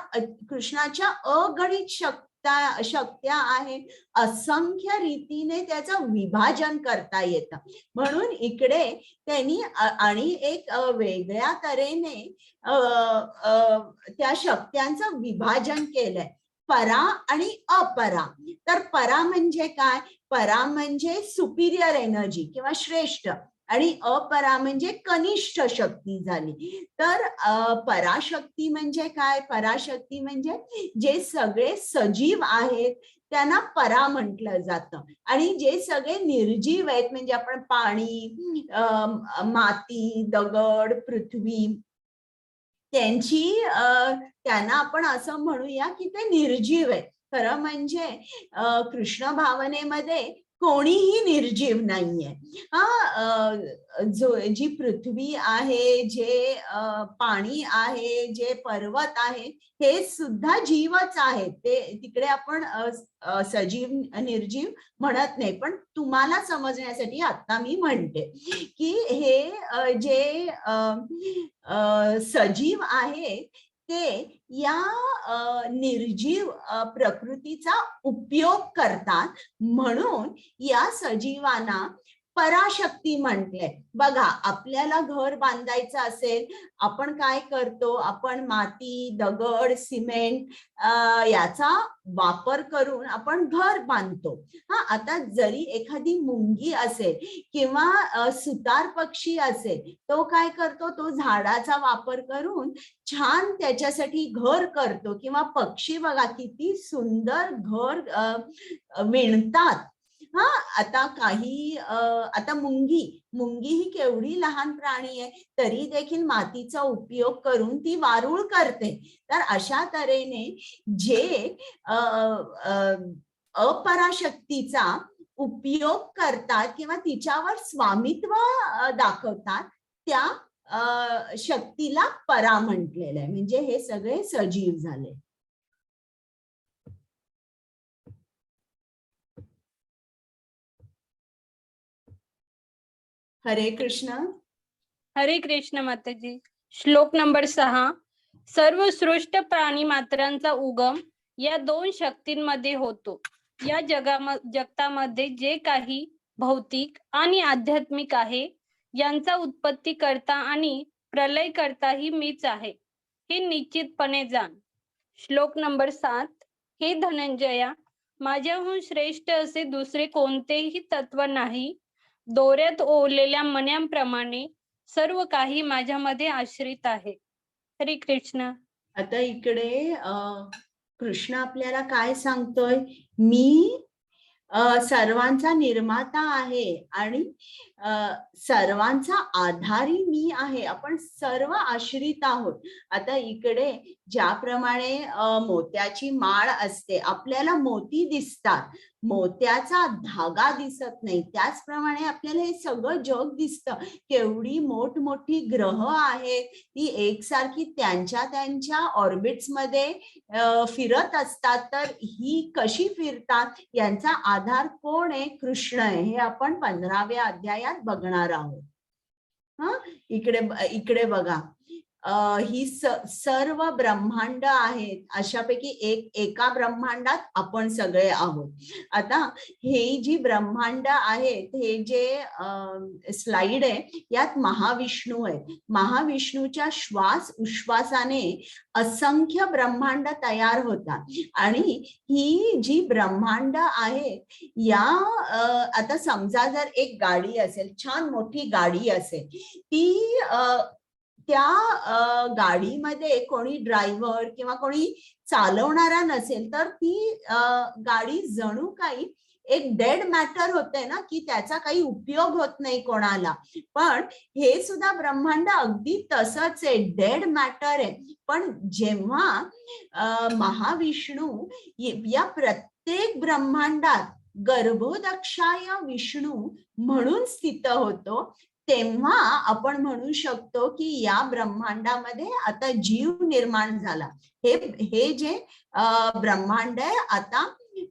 कृष्णाच्या अगणित शक्त्या आहेत. असंख्य रीतीने त्याचं विभाजन करता येतं. म्हणून इकडे त्यांनी आणि एक वेगळ्या तऱ्हेने त्या शक्त्यांचं विभाजन केलंय, परा आणि अपरा. तर परा म्हणजे काय? परा म्हणजे सुपिरियर एनर्जी किंवा श्रेष्ठ, आणि अपरा म्हणजे कनिष्ठ शक्ती झाली. तर पराशक्ती म्हणजे काय? पराशक्ती म्हणजे जे सगळे सजीव आहेत त्यांना परा म्हटलं जातं, आणि जे सगळे निर्जीव आहेत म्हणजे आपण पाणी, माती, दगड, पृथ्वी, त्यांना आपण असं म्हणूया की ते निर्जीव आहेत. खरं म्हणजे कृष्ण भावनेमध्ये कोणीही निर्जीव नाहीये. जी पृथ्वी आहे, जे पाणी आहे, जे पर्वत आहे, हे सुद्धा जीवच आहेत. ते तिकडे आपण सजीव निर्जीव म्हणत नाही, पण तुम्हाला समजण्यासाठी आता मी म्हणते की हे जे सजीव आहेत ते या निर्जीव प्रकृतीचा उपयोग करतात. म्हणून या सजीवांना पराशक्ती म्हटलंय. बघा, आपल्याला घर बांधायचं असेल, आपण काय करतो, आपण माती, दगड, सिमेंट याचा वापर करून आपण घर बांधतो. हा, आता जरी एखादी मुंगी असेल किंवा सुतार पक्षी असेल, तो काय करतो, तो झाडाचा वापर करून छान त्याच्यासाठी घर करतो. किंवा पक्षी बघा किती सुंदर घर विणतात. हा, आता काही आता मुंगी ही केवढी लहान प्राणी आहे, तरी देखील मातीचा उपयोग करून ती वारूळ करते. तर अशा तऱ्हेने जे अपराशक्तीचा उपयोग करतात किंवा तिच्यावर स्वामित्व दाखवतात, त्या शक्तीला परा म्हटलेलं आहे. म्हणजे हे सगळे सजीव झाले. हरे कृष्ण. हरे कृष्ण माताजी. श्लोक नंबर 6. सर्व सृष्ट प्राणी मात्रांचा उगम या 2 शक्तींमध्ये होतो. या जगतामध्ये जे काही भौतिक आणि आध्यात्मिक आहे, यांचा उत्पत्ती करता आणि प्रलय करताही मीच आहे, हे निश्चितपणे जाण. श्लोक नंबर 7. हे धनंजया, माझ्याहून श्रेष्ठ असे दुसरे कोणतेही तत्व नाही. दोऱ्यात ओवलेल्या मण्यांप्रमाणे सर्व काही माझ्यामध्ये आश्रित आहे. हरे कृष्ण. आता इकडे कृष्ण आपल्याला काय सांगतोय, मी सर्वांचा निर्माता आहे आणि सर्वांचा आधारी मी आहे. आपण सर्व आश्रित आहोत. आता इकडे ज्याप्रमाणे मोत्याची माळ असते, आपल्याला मोती दिसतात, मोत्याचा धागा दिसत नाही, त्याचप्रमाणे आपल्याला हे सगळं जग दिसतं. केवढी मोठमोठी ग्रह आहेत, ती एकसारखी त्यांच्या ऑर्बिट्स मध्ये फिरत असतात. तर ही कशी फिरतात, यांचा आधार कोण आहे? कृष्ण आहे. हे आपण 15व्या अध्यायात बघणार आहोत. हा, इकडे बघा, ही सर्व ब्रह्मांड आहेत. अशापैकी एका ब्रह्मांडात आपण सगळे आहोत. आता हे जी ब्रह्मांड आहेत, हे जे स्लाइड आहे, यात महाविष्णू आहेत. महाविष्णूच्या श्वास उश्वासाने असंख्य ब्रह्मांड तयार होतात. आणि ही जी ब्रह्मांड आहे, या आता समजा जर एक गाडी असेल, छान मोठी गाडी असेल, ती त्या गाडीमध्ये कोणी ड्रायव्हर किंवा कोणी चालवणारा नसेल, तर ती गाडी जणू काही एक डेड मॅटर होते ना, की त्याचा काही उपयोग होत नाही कोणाला. पण हे सुद्धा ब्रह्मांड अगदी तसंच आहे, डेड मॅटर आहे. पण जेव्हा महाविष्णू या प्रत्येक ब्रह्मांडात गर्भोदक्षाय विष्णू म्हणून स्थित होतो, तेव्हा आपण म्हणू शकतो की या ब्रह्मांडामध्ये आता जीव निर्माण झाला. हे जे ब्रह्मांड आहे, आता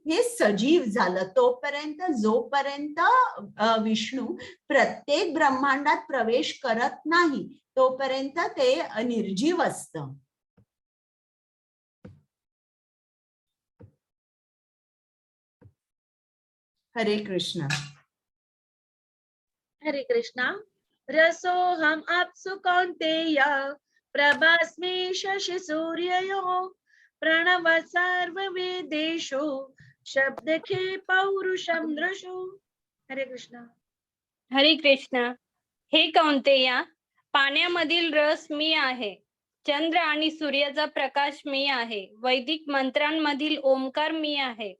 हे सजीव झालं. तोपर्यंत जोपर्यंत विष्णू प्रत्येक ब्रह्मांडात प्रवेश करत नाही, तोपर्यंत ते निर्जीव असतं. हरे कृष्ण. हरे कृष्णा. रसोहम अप्सु कौन्तेय प्रभास्मि शशि सूर्ययोः प्रणव सर्ववेदेषु शब्दखे पौरुषं दृशु. हरे कृष्णा. हरे कृष्ण. हे कौंतेया, पाण्यामधील रस मी आहे, चंद्र आणि सूर्याचा प्रकाश मी आहे, वैदिक मंत्रांमधील ओंकार मी आहे,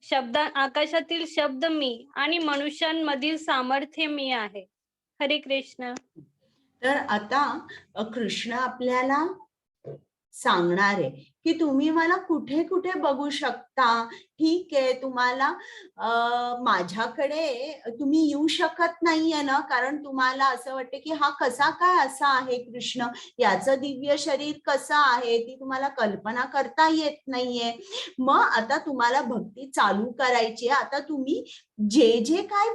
आकाशातील शब्द मी आणि मनुष्यांमधील सामर्थ्य मी आहे. हरे कृष्ण. तर आता कृष्ण आपल्याला सांगणार आहे की तुम्ही मला कुठे कुठे बघू शकता. ठीक आहे, तुम्हाला माझ्याकडे तुम्ही येऊ शकत नाहीये ना, कारण तुम्हाला असं वाटतं की हा कसा काय असा आहे कृष्ण, याचं दिव्य शरीर कसं आहे, ती तुम्हाला कल्पना करता येत नाहीये. मग आता तुम्हाला भक्ती चालू करायची. आता तुम्ही जे जे काय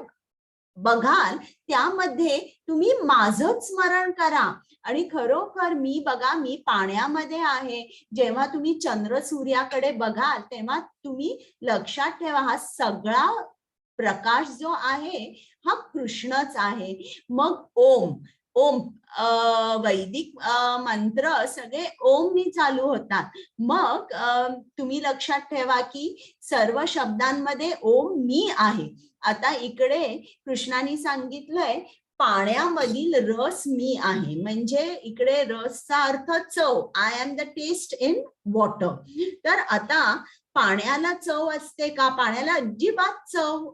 बघाल त्यामध्ये तुम्ही माझं स्मरण करा. आणि खरोखर मी बघा, मी पाण्यामध्ये आहे. जेव्हा तुम्ही चंद्र सूर्याकडे बघाल तेव्हा तुम्ही लक्षात ठेवा, हा सगळा प्रकाश जो आहे हा कृष्णच आहे. मग ओम ओम वैदिक मंत्र सगळे ओमनी चालू होतात. मग तुम्ही लक्षात ठेवा की सर्व शब्दांमध्ये ओम मी आहे. आता इकडे कृष्णाने सांगितलंय पाण्यामधील रस मी आहे, म्हणजे इकडे रसचा अर्थ चव. I am the taste in water. तर आता पाण्याला चव असते का? पाण्याला अजिबात चव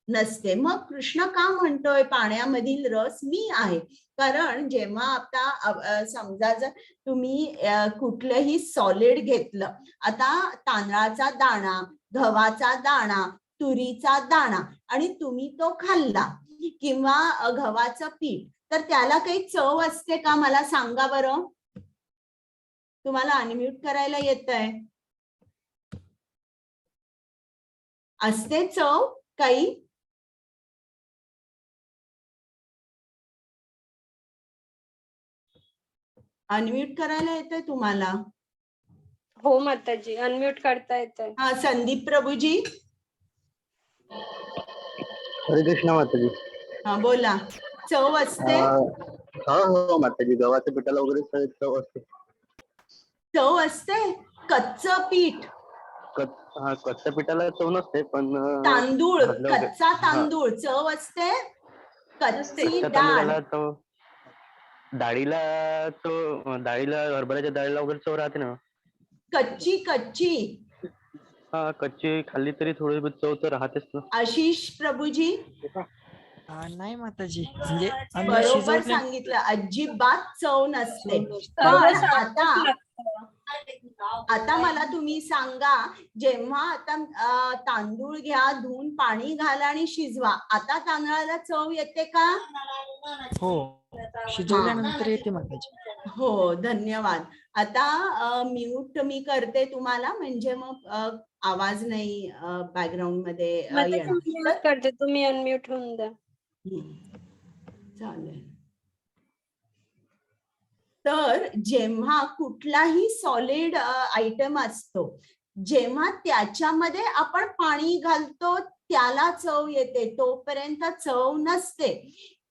नसते. मग कृष्ण का म्हणतोय पाण्यामधील रस मी आहे? कारण जेव्हा आता समजा जर तुम्ही कुठलंही सॉलिड घेतलं, आता तांदळाचा दाणा, गव्हाचा दाणा, तुरीचा दाणा, आणि तुम्ही तो खाल्ला किंवा गव्हाचं पीठ, तर त्याला काही चव असते का? मला सांगा बरं. तुम्हाला अनम्यूट करायला येतंय? असते चव काही? अनम्यूट करायला येतंय तुम्हाला? हो माताजी, अनम्यूट करता येतंय. हा, संदीप प्रभूजी. हरे कृष्णा माताजी. हा बोला. चव असते? हो माताजी, गव्हाच्या पिठाला वगैरे चव असते. चव असते? कच्चं पीठ, कच्च्या पिठाला चव नसते, पण तांदूळ, भाजलं वगैरे. कच्चा तांदूळ चव असते? कच्ची कच्च्या डाळ, तांदूळाला चव, डाळीला हरभऱ्याच्या डाळीला वगैरे चव राहते ना. कच्ची कच्ची. हा, कच्ची खाल्ली तरी थोडी चव तर राहतेच ना. आशिष प्रभूजी. नाही माताजी, म्हणजे आम्ही बरोबर शिजवल्या सांगितलं, अजिबात चव नसते. सर्व पण सारखंच लागतं. आता मला तुम्ही सांगा, जेव्हा आता तांदूळ घ्या, धुवून पाणी घाला आणि शिजवा, आता तांदळाला चव येते का? हो, शिजवल्यानंतर येते माताजी. हो, धन्यवाद. आता म्यूट मी करते तुम्हाला, म्हणजे मग आवाज नाही बॅकग्राऊंड मध्ये माताजी येणार. मी mute करते, तुम्ही अनम्यूट होऊन द्या. चालेल. तर जेव्हा कुठलाही सॉलिड आयटम असतो, जेव्हा त्याच्यामध्ये आपण पाणी घालतो त्याला चव येते, तोपर्यंत चव नसते.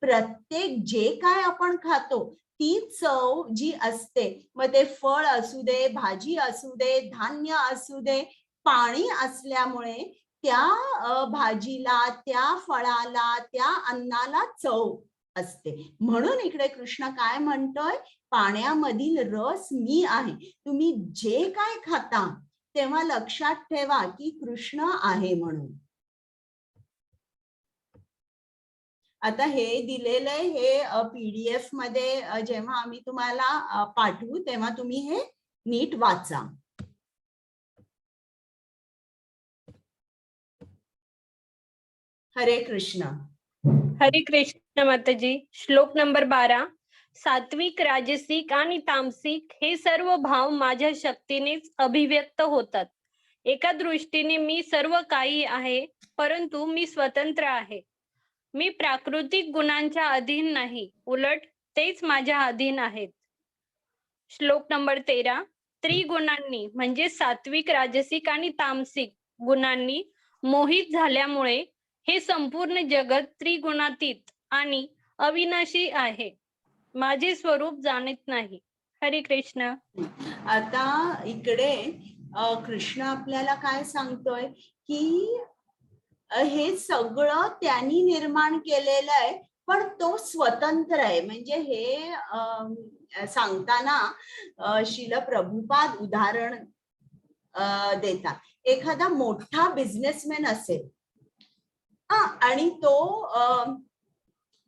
प्रत्येक जे काय आपण खातो ती चव जी असते, मग ते फळ असू दे, भाजी असू दे, धान्य असू दे, पाणी असल्यामुळे त्या भाजीला, त्या फळाला, त्या अन्नाला चव असते. म्हणून इकडे कृष्ण काय म्हणतोय? पाण्यामधील रस मी आहे. तुम्ही जे काय खाता तेव्हा लक्षात ठेवा की कृष्ण आहे म्हणून. आता हे दिलेलं आहे, हे PDF मध्ये जेव्हा आम्ही तुम्हाला पाठवू तेव्हा तुम्ही हे नीट वाचा. हरे कृष्ण. हरे कृष्ण माताजी. श्लोक नंबर 12. सात्विक, राजसिक आणि तामसिक हे सर्व भाव माझ्या शक्तीनेच अभिव्यक्त होतात. एका दृष्टीने मी सर्व काही आहे, परंतु मी स्वतंत्र आहे. मी प्राकृतिक गुणांच्या अधीन नाही, उलट तेच माझ्या अधीन आहेत. श्लोक नंबर 13. त्रिगुणांनी म्हणजे सात्विक, राजसिक आणि तामसिक गुणांनी मोहित झाल्यामुळे हे संपूर्ण जगत त्रिगुणातीत आणि अविनाशी आहे. माझे स्वरूप जाणत नाही. हरे कृष्ण. आता इकडे कृष्ण आपल्याला काय सांगतोय की हे सगळं त्यांनी निर्माण केलेलं आहे, पण तो स्वतंत्र आहे. म्हणजे हे सांगताना श्रील प्रभुपाद उदाहरण देतात. एखादा मोठा बिझनेसमॅन असेल आणि तो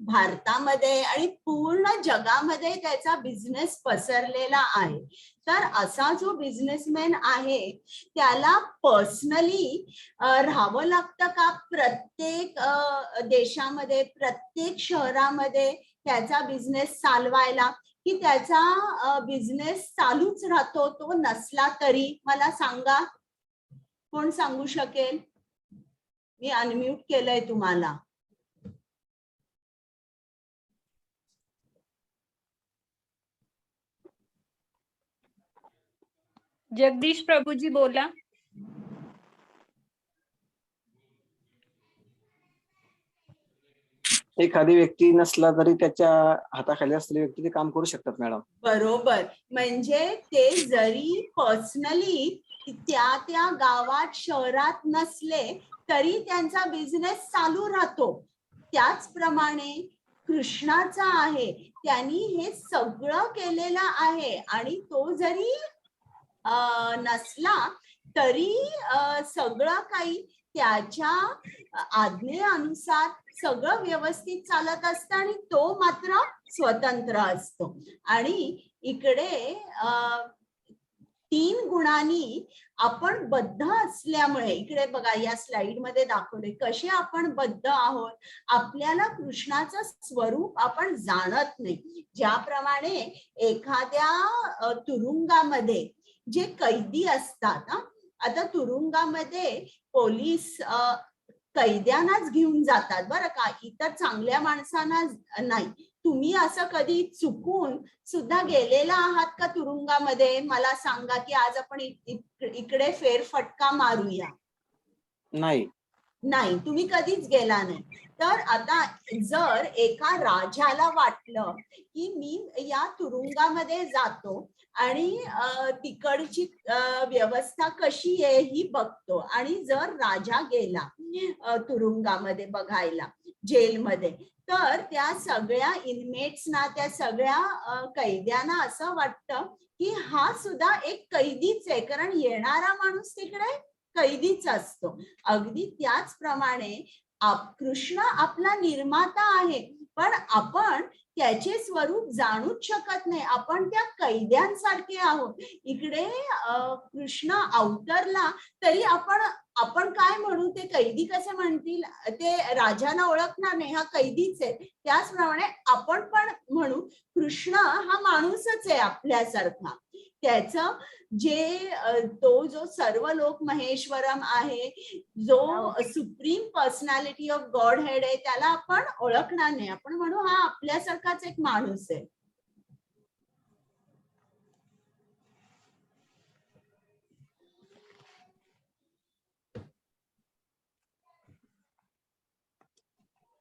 भारतामध्ये आणि पूर्ण जगामध्ये त्याचा बिझनेस पसरलेला आहे, तर असा जो बिझनेसमॅन आहे त्याला पर्सनली राहावं लागतं का प्रत्येक देशामध्ये, प्रत्येक शहरामध्ये त्याचा बिझनेस चालवायला, की त्याचा बिझनेस चालूच राहतो तो नसला तरी? मला सांगा, कोण सांगू शकेल? मी अनम्यूट केलंय तुम्हाला. जगदीश प्रभूजी बोला. एखादी व्यक्ती नसला तरी त्याच्या हाताखाली असलेली व्यक्ती ते काम करू शकतात मॅडम. बरोबर. म्हणजे ते जरी पर्सनली त्या त्या गावात शहरात नसले तरी त्यांचा बिझनेस चालू राहतो. त्याचप्रमाणे कृष्णाचा आहे, त्यांनी हे सगळं केलेलं आहे आणि तो जरी नसला तरी सगळं काही त्याच्या आज्ञेनुसार सगळं व्यवस्थित चालत असतं आणि तो मात्र स्वतंत्र असतो. आणि इकडे 3 गुणांनी आपण बद्ध असल्यामुळे, इकडे बघा या स्लाइड मध्ये दाखवले कसे आपण बद्ध आहोत. आपल्याला कृष्णाचं स्वरूप आपण जाणत नाही. ज्याप्रमाणे एखाद्या तुरुंगामध्ये जे कैदी असतात, आता तुरुंगामध्ये पोलीस कैद्यांनाच घेऊन जातात बरं का, इतर चांगल्या माणसांना नाही. तुम्ही असं कधी चुकून सुद्धा गेलेला आहात का तुरुंगामध्ये? मला सांगा की आज आपण इकडे फेरफटका मारूया. नाही. नाही, तुम्ही कधीच गेला नाही. तर आता जर एका राजाला वाटलं की मी या तुरुंगामध्ये जातो आणि तिकडची व्यवस्था कशी आहे ही बघतो, आणि जर राजा गेला तुरुंगामध्ये बघायला, जेलमध्ये, तर त्या सगळ्या इनमेट्सना, त्या सगळ्या कैद्यांना असं वाटतं की हा सुद्धा एक कैदीच आहे, कारण येणारा माणूस तिकडे कैदीच असतो. अगदी त्याचप्रमाणे कृष्ण आपला निर्माता आहे, पण आपण त्याचे स्वरूप जाणूच शकत नाही. आपण त्या कैद्यांसारखे आहोत. इकडे कृष्ण अवतरला तरी आपण काय म्हणू, ते कैदी कसे म्हणतील, ते राजाला ओळखणार नाही, हा कैदीच आहे. त्याचप्रमाणे आपण पण म्हणू कृष्ण हा माणूसच आहे आपल्यासारखा. त्याचं जे तो जो सर्व लोक महेश्वरम आहे, जो supreme personality of God head आहे, त्याला आपण ओळखणार नाही. आपण म्हणू हा आपल्यासारखाच एक माणूस आहे.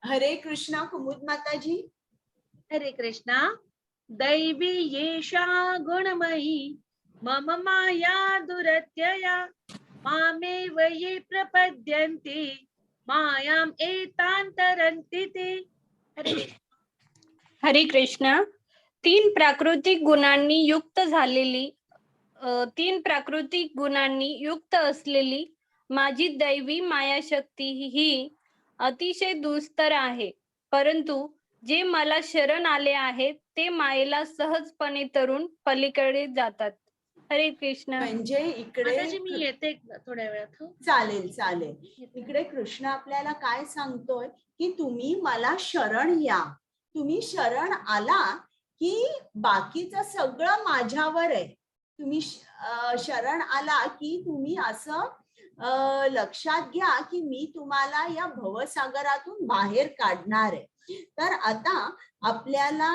हरे कृष्णा कुमुद माताजी. हरे कृष्णा. दैवी येषा गुणमयी मम माया दुरत्यया मामेव ये प्रपद्यन्ते मायाम एतांतरन्ति ते. हरे कृष्ण. हरे कृष्ण. 3 प्राकृतिक गुणांनी युक्त झालेली 3 प्राकृतिक गुणांनी युक्त असलेली माझी दैवी मायाशक्ती ही अतिशय दुस्तर आहे, परंतु जे मला शरण आले आहेत ते मायेला सहजपणे तरून पलीकडे जातात. हरे कृष्ण. म्हणजे इकडे माताजी मी येते थोड्या वेळात. चालेल चालेल. इकडे कृष्ण आपल्याला काय सांगतोय की तुम्ही मला शरण या. तुम्ही शरण आला की बाकीचं सगळं माझ्यावर आहे. तुम्ही शरण आला की तुम्ही असं लक्षात घ्या की मी तुम्हाला या भवसागरातून बाहेर काढणार आहे. तर आता आपल्याला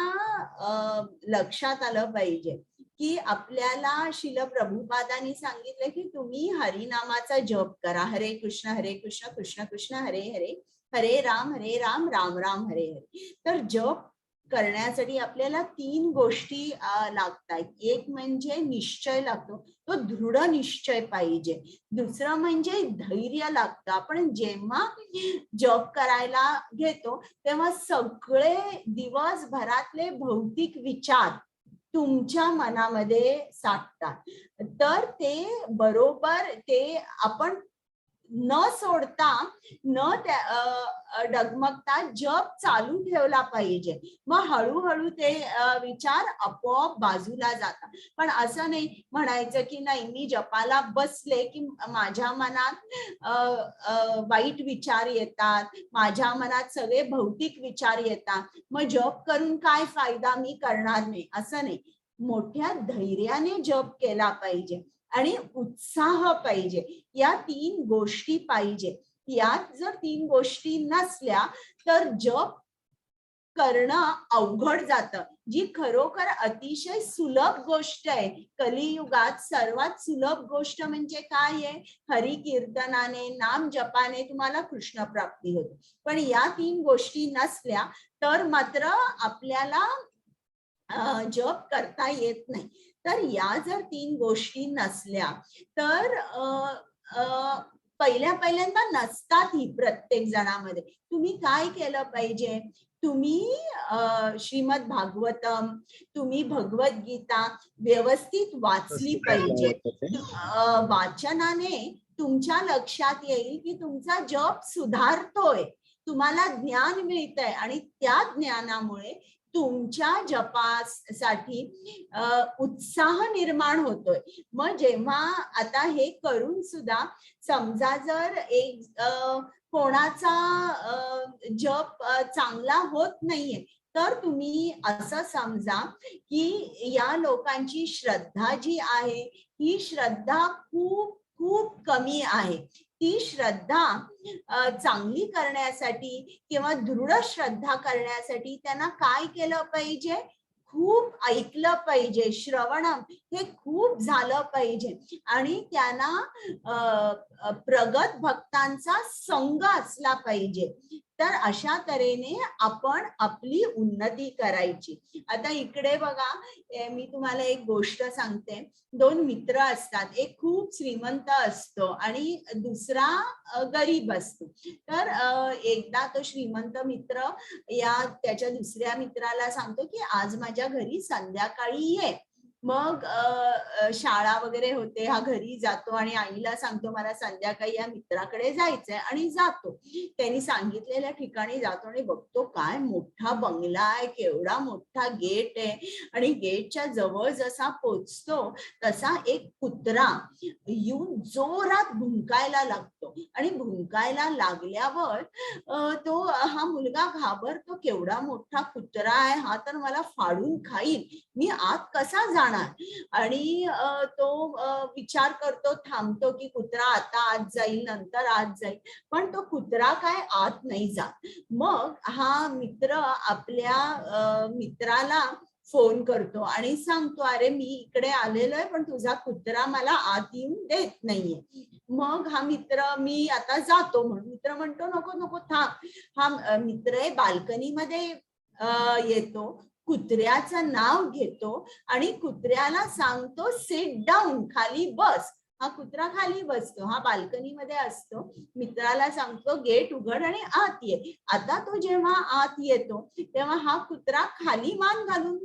लक्षात आलं पाहिजे की आपल्याला शिल प्रभुपादांनी सांगितलं की तुम्ही हरिनामाचा जप करा. हरे कृष्ण कृष्ण कृष्ण हरे हरे, हरे राम राम राम हरे हरे. तर जप करण्यासाठी आपल्याला 3 गोष्टी लागतात. एक म्हणजे निश्चय लागतो, तो दृढ निश्चय पाहिजे. दुसरं म्हणजे धैर्य लागतं. आपण जेव्हा जप करायला घेतो तेव्हा सगळे दिवसभरातले भौतिक विचार तुमच्या मनामध्ये साठतात, तर ते बरोबर ते आपण न सोडता, न डगमगता जप चालू ठेवला पाहिजे. मग हळूहळू ते विचार आपोआप बाजूला जातात. पण असं नाही म्हणायचं की नाही मी जपाला बसले की माझ्या मनात वाईट विचार येतात, माझ्या मनात सगळे भौतिक विचार येतात, मग जप करून काय फायदा, मी करणार नाही, असं नाही. मोठ्या धैर्याने जप केला पाहिजे आणि उत्साह पाहिजे. या 3 गोष्टी पाहिजे. यात जर 3 गोष्टी नसल्या तर जप करणं अवघड जातं, जी खरोखर अतिशय सुलभ गोष्ट आहे. कलियुगात सर्वात सुलभ गोष्ट म्हणजे काय आहे? हरी कीर्तनाने, नाम जपाने तुम्हाला कृष्ण प्राप्ती होते. पण या 3 गोष्टी नसल्या तर मात्र आपल्याला जप करता येत नाही. तर या जर 3 गोष्टी नसल्या तर पहिल्यांदा नसतात ही प्रत्येक जणामध्ये. तुम्ही काय केलं पाहिजे? तुम्ही श्रीमद भागवतम, तुम्ही भगवद्गीता व्यवस्थित वाचली पाहिजे. वाचनाने तुमच्या लक्षात येईल की तुमचा जप सुधारतोय, तुम्हाला ज्ञान मिळतंय आणि त्या ज्ञानामुळे तुमच्या जपासाठी उत्साह निर्माण होतोय. मग जेव्हा आता हे करून सुद्धा समजा जर एक कोणाचा जप चांगला होत नाहीये, तर तुम्ही असं समजा की या लोकांची श्रद्धा जी आहे ही श्रद्धा खूप खूप कमी आहे. ती श्रद्धा चांगली करण्यासाठी किंवा दृढ श्रद्धा करण्यासाठी त्यांना काय केलं पाहिजे? खूप ऐकलं पाहिजे. श्रवणम हे खूप झालं पाहिजे आणि त्यांना प्रगत भक्तांचा संग असला पाहिजे. तर अशा तऱ्हेने आपण आपली उन्नती करायची. आता इकडे बघा, मी तुम्हाला एक गोष्ट सांगते. 2 मित्र असतात, एक खूप श्रीमंत असतो आणि दुसरा गरीब असतो. तर एकदा तो श्रीमंत मित्र त्याच्या दुसऱ्या मित्राला सांगतो की आज माझ्या घरी संध्याकाळी ये. मग शाळा वगैरे होते, हा घरी जातो आणि आईला सांगतो मला संध्याकाळी या मित्राकडे जायचंय आणि जातो. त्यांनी सांगितलेल्या ठिकाणी जातो आणि बघतो काय मोठा बंगला आहे, केवढा मोठा गेट आहे आणि गेटच्या जवळ जसा पोचतो तसा एक कुत्रा येऊन जोरात भुंकायला लागतो आणि भुंकायला लागल्यावर हा मुलगा घाबरतो, केवढा मोठा कुत्रा आहे हा, तर मला फाडून खाईल, मी आत कसा जाणार? आणि तो विचार करतो, थांबतो की कुत्रा आता आत जाईल, नंतर आत जाईल, पण तो कुत्रा काय आत नाही जात. मग हा मित्र आपल्या मित्राला फोन करतो आणि सांगतो, अरे मी इकडे आलेलो आहे पण तुझा कुत्रा मला आत येऊन देत नाहीये. मग हा मित्र, मी आता जातो म्हणून मित्र म्हणतो, नको नको थांब. हा मित्र बाल्कनीमध्ये येतो, कुत्र्याचं नाव घेतो आणि कुत्र्याला सांगतो सिट डाऊन, खाली बस. हा कुत्रा खाली बसतो, हा बाल्कनीमध्ये असतो. मित्राला सांगतो गेट उघड आणि आत ये. आता तो जेव्हा आत येतो तेव्हा हा कुत्रा खाली मान घालून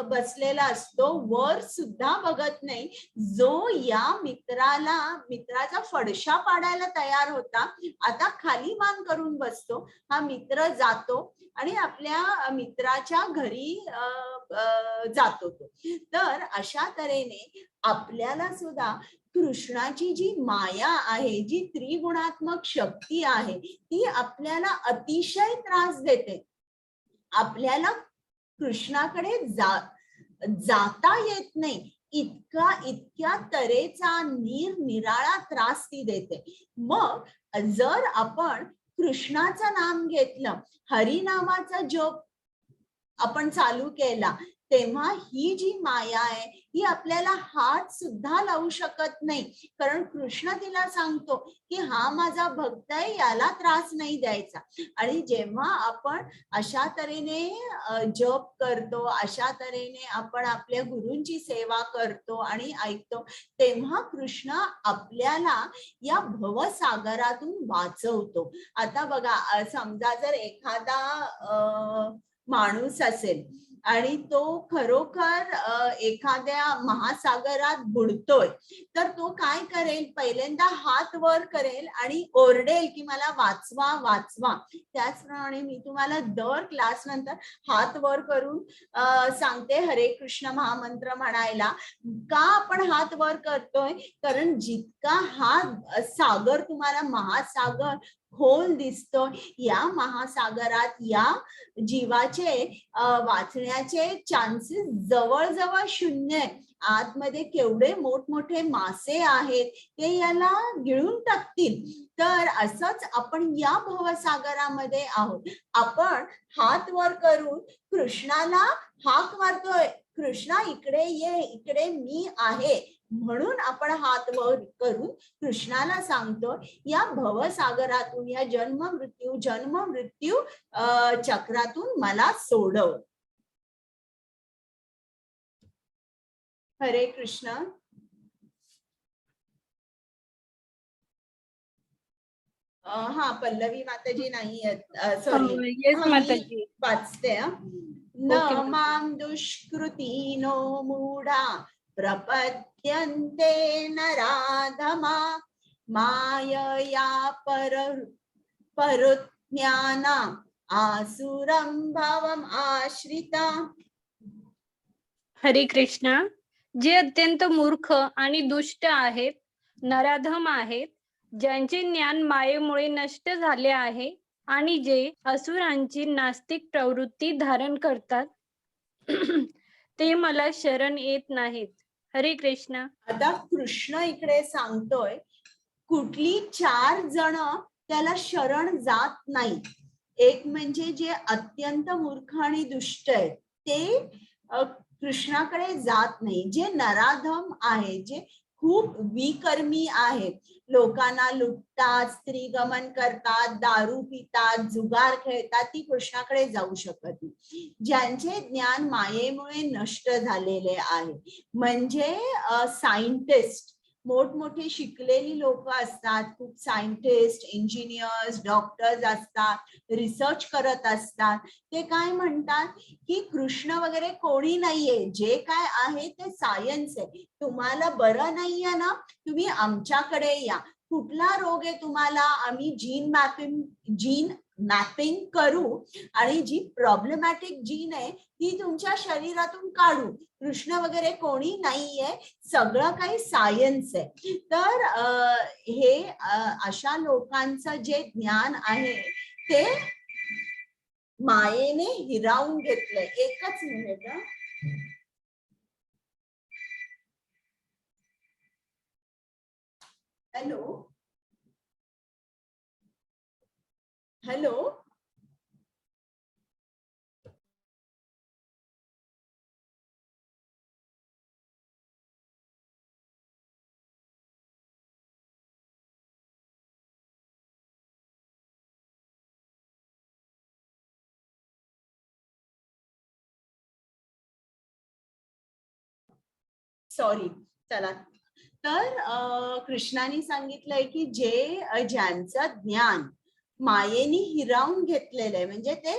बसलेला असतो, वर सुद्धा बघत नाही. जो या मित्राचा फडशा पाडायला तयार होता आता खाली मान करून बसतो. हा मित्र जातो आणि आपल्या मित्राच्या घरी जातो तो. तर अशा तऱ्हेने आपल्याला सुद्धा कृष्णाची जी माया आहे, जी त्रिगुणात्मक शक्ती आहे, ती आपल्याला अतिशय त्रास देते. आपल्याला कृष्णाकडे जाता येत नाही, इतक्या तऱ्हेचा निराळा त्रास ती देते. मग जर आपण कृष्णाचं नाम घेतलं, हरिनामाचा जप आपण चालू केला, तेव्हा ही जी माया आहे ही आपल्याला हात सुद्धा लावू शकत नाही. कारण कृष्ण तिला सांगतो की हा माझा भक्त आहे, याला त्रास नाही द्यायचा. आणि जेव्हा आपण अशा तऱ्हेने जप करतो, अशा तऱ्हेने आपण आपल्या गुरूंची सेवा करतो आणि ऐकतो, तेव्हा कृष्ण आपल्याला या भवसागरातून वाचवतो. आता बघा, समजा जर एखादा माणूस असेल आणि तो खरोखर एखाद्या महासागरात बुडतोय, तर तो काय करेल? पहिल्यांदा हात वर करेल आणि ओरडेल की मला वाचवा वाचवा. त्याचप्रमाणे मी तुम्हाला दर क्लास नंतर हात वर करून सांगते हरे कृष्ण महामंत्र म्हणायला. का आपण हात वर करतोय? कारण जितका हा सागर तुम्हाला महासागर खोल दिसतोय, या महासागरात या जीवाचे वाचण्याचे चान्सेस जवळजवळ शून्य आहे. आतमध्ये केवढे मोठमोठे मासे आहेत, ते याला गिळून टाकतील. तर असंच आपण या भवसागरामध्ये आहोत. आपण हात वर करून कृष्णाला हाक मारतोय, कृष्णा इकडे ये, इकडे मी आहे, म्हणून आपण हात वर करून कृष्णाला सांगतो, या भवसागरातून, या जन्म मृत्यू चक्रातून मला सोडव. हरे कृष्ण. हा पल्लवी माताजी नाही आहेत, सॉरी. येस माताजी. वाचते. न मां दुष्कृतीनो मूढा प्रपद्यन्ते नराधमा मायया परुज्ञाना आसुरं भवम् आश्रिता. हरे कृष्णा. जे अत्यंत मूर्ख आणि दुष्ट आहेत, नराधम आहेत, ज्यांचे ज्ञान मायेमुळे नष्ट झाले आहे आणि जे असुरांची नास्तिक प्रवृत्ती धारण करतात, ते मला शरण येत नाहीत. हरे कृष्णा. आता कृष्ण इकडे सांगतोय, कुठली 4 जण त्याला शरण जात नाही. एक म्हणजे जे अत्यंत मूर्ख आणि दुष्ट आहेत, ते कृष्णाकडे जात नाही. जे नराधम आहे, जे खूप विकर्मी आहेत, लोकांना लुटतात, स्त्रीगमन करतात, दारू पितात, जुगार खेळतात, ती कृष्णाकडे जाऊ शकत नाही. ज्यांचे ज्ञान मायेमुळे नष्ट झालेले आहे, म्हणजे सायंटिस्ट, मोठमोठे शिकलेली लोक असतात, खूप सायंटिस्ट, इंजिनियर्स, डॉक्टर्स असतात, रिसर्च करत असतात. ते काय म्हणतात की कृष्ण वगैरे कोणी नाहीये, जे काय आहे ते सायन्स आहे. तुम्हाला बरं नाहीये ना, तुम्ही आमच्याकडे या. कुठला रोग आहे तुम्हाला, आम्ही जीन मॅपिंग करू आणि जी प्रॉब्लेमॅटिक जीन आहे ती तुमच्या शरीरातून काढू. कृष्ण वगैरे कोणी नाहीये, सगळं काही सायन्स आहे. तर हे अशा लोकांचं जे ज्ञान आहे ते मायेने हिरावून घेतलंय. एकच मिनिट. Hello hello. सॉरी. चला. तर कृष्णाने सांगितलंय की ज्यांचं ज्ञान मायेने हिरावून घेतलेलं आहे, म्हणजे ते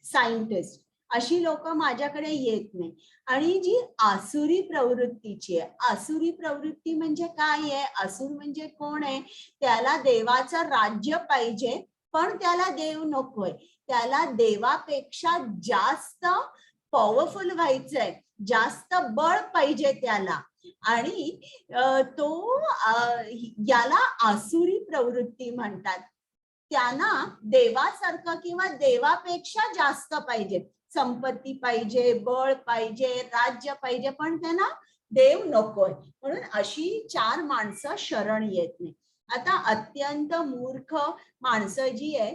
सायंटिस्ट, अशी लोक माझ्याकडे येत नाही. आणि जी आसुरी प्रवृत्तीची आहे, आसुरी प्रवृत्ती म्हणजे काय आहे, असुर म्हणजे कोण आहे, त्याला देवाचं राज्य पाहिजे, पण त्याला देव नकोय, त्याला देवापेक्षा जास्त पॉवरफुल व्हायचंय, जास्त बळ पाहिजे त्याला. आणि तो याला आसुरी प्रवृत्ती म्हणतात. त्यांना देवासारखं किंवा देवापेक्षा जास्त पाहिजे, संपत्ती पाहिजे, बळ पाहिजे, राज्य पाहिजे, पण त्यांना देव नकोय. म्हणून अशी 4 माणसं शरण येत नाही. आता अत्यंत मूर्ख माणसं जी आहे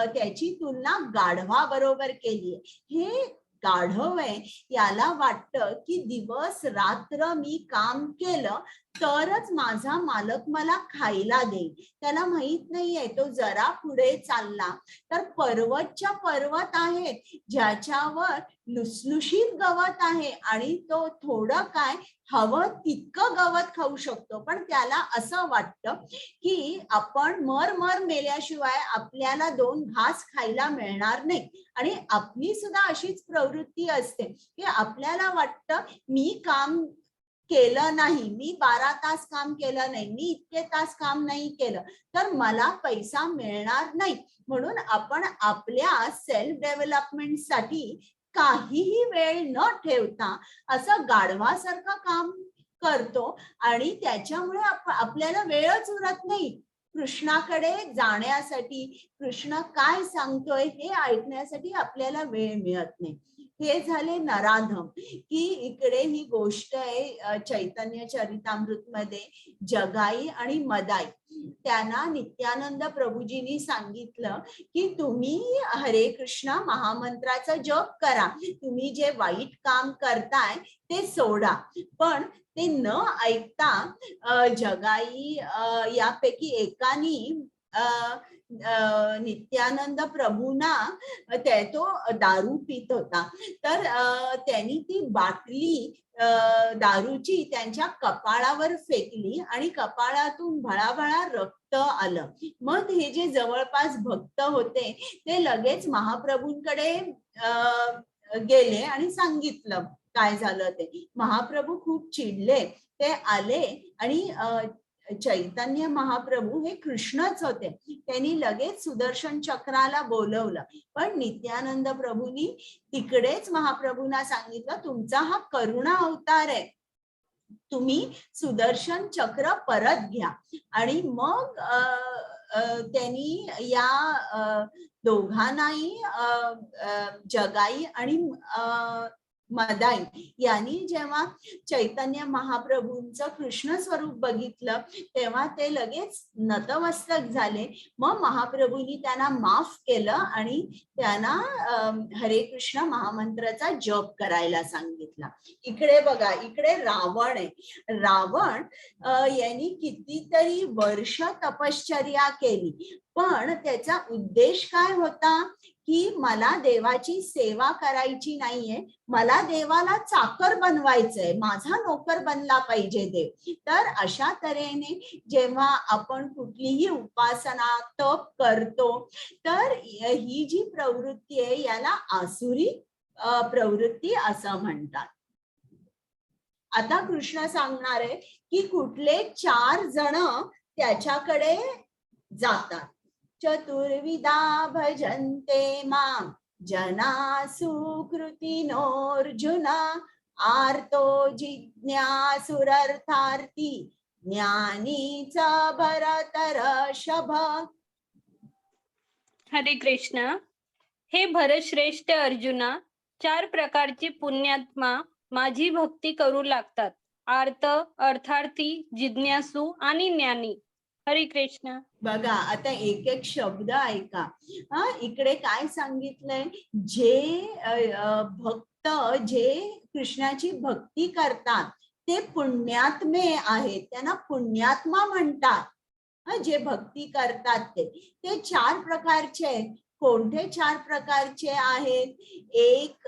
त्याची तुलना गाढवा बरोबर केली आहे. हे गाढव आहे, याला वाटतं की दिवस रात्र मी काम केलं तरच माझा मालक मला खायला देईल. त्याला माहित नाहीये, तो जरा पुढे चालला तर पर्वतच्या पर्वत आहेत, ज्याच्यावर लुसलुशीत गवत आहे आणि तो थोडं काय हवं तितकं गवत खाऊ शकतो. पण त्याला असं वाटतं की आपण मर मेल्याशिवाय आपल्याला 2 घास खायला मिळणार नाही. आणि आपली सुद्धा अशीच प्रवृत्ती असते की आपल्याला वाटतं मी काम केलं नाही, मी 12 तास काम केलं नाही, मी इतके तास काम नाही केलं तर मला पैसा मिळणार नाही. म्हणून आपण आपल्या सेल्फ डेव्हलपमेंटसाठी काहीही वेळ न ठेवता असं गाढवासारखं काम करतो आणि त्याच्यामुळे आपल्याला वेळच उरत नाही. कृष्णाकडे जाण्यासाठी, कृष्ण काय सांगतोय हे ऐकण्यासाठी आपल्याला वेळ मिळत नाही. हे झाले नराधम, की इकडे ही गोष्ट आहे चैतन्य चरितामृत मध्ये जगाई आणि मदाई. त्यांना नित्यानंद प्रभूजींनी सांगितलं की तुम्ही हरे कृष्णा महामंत्राचा जप करा, तुम्ही जे वाईट काम करताय ते सोडा. पण ते न ऐकता जगाई यापैकी एकानी नित्यानंद प्रभूंना तो दारू पित होता, तर त्यांनी ती बाटली दारूची त्यांच्या कपाळावर फेकली आणि कपाळातून भळाभळा रक्त आलं. मग हे जे जवळपास भक्त होते ते लगेच महाप्रभूंकडे गेले आणि सांगितलं काय झालं ते. महाप्रभू खूप चिडले, ते आले आणि चैतन्य महाप्रभू हे कृष्णच होते. त्यांनी लगेच सुदर्शन चक्राला बोलवलं, पण नित्यानंद प्रभूंनी तिकडेच महाप्रभूंना सांगितलं तुमचा हा करुणा अवतार आहे, तुम्ही सुदर्शन चक्र परत घ्या. आणि मग त्यांनी या दोघांनाही जगाई आणि मदाई यांनी जेव्हा चैतन्य महाप्रभूंचं कृष्ण स्वरूप बघितलं तेव्हा ते लगेच नतमस्तक झाले. मग महाप्रभूंनी त्यांना माफ केलं आणि त्यांना हरे कृष्ण महामंत्राचा जप करायला सांगितला. इकडे बघा, इकडे रावण आहे. रावण यांनी कितीतरी वर्ष तपश्चर्या केली, पण त्याचा उद्देश काय होता की मला देवाची सेवा करायची नाहीये, मला देवाला चाकर बनवायचंय, माझा नोकर बनला पाहिजे देव. तर अशा तऱ्हेने जेव्हा आपण कुठलीही उपासना तप करतो तर ही जी प्रवृत्ती आहे याला आसुरी प्रवृत्ती असं म्हणतात. आता कृष्ण सांगणार आहे की कुठले 4 जण त्याच्याकडे जातात. चतुर्विधा भजन्ते मां जना सुकृतिनोऽर्जुन आर्तो जिज्ञासुरर्थार्थी ज्ञानी च भरतर्षभ. हरे कृष्ण. हे भरतश्रेष्ठ अर्जुना, 4 प्रकारचे पुण्यात्मा माझी भक्ती करू लागतात. आर्त, अर्थार्थी, जिज्ञासू आणि ज्ञानी. हरे कृष्ण. बघा आता एक एक शब्द ऐका. इकडे काय सांगितलंय, जे भक्त जे कृष्णाची भक्ती करतात ते पुण्यात्मे आहेत, त्यांना पुण्यात्मा म्हणतात. जे भक्ती करतात ते 4 प्रकारचे आहेत. कोणते 4 प्रकारचे आहेत? एक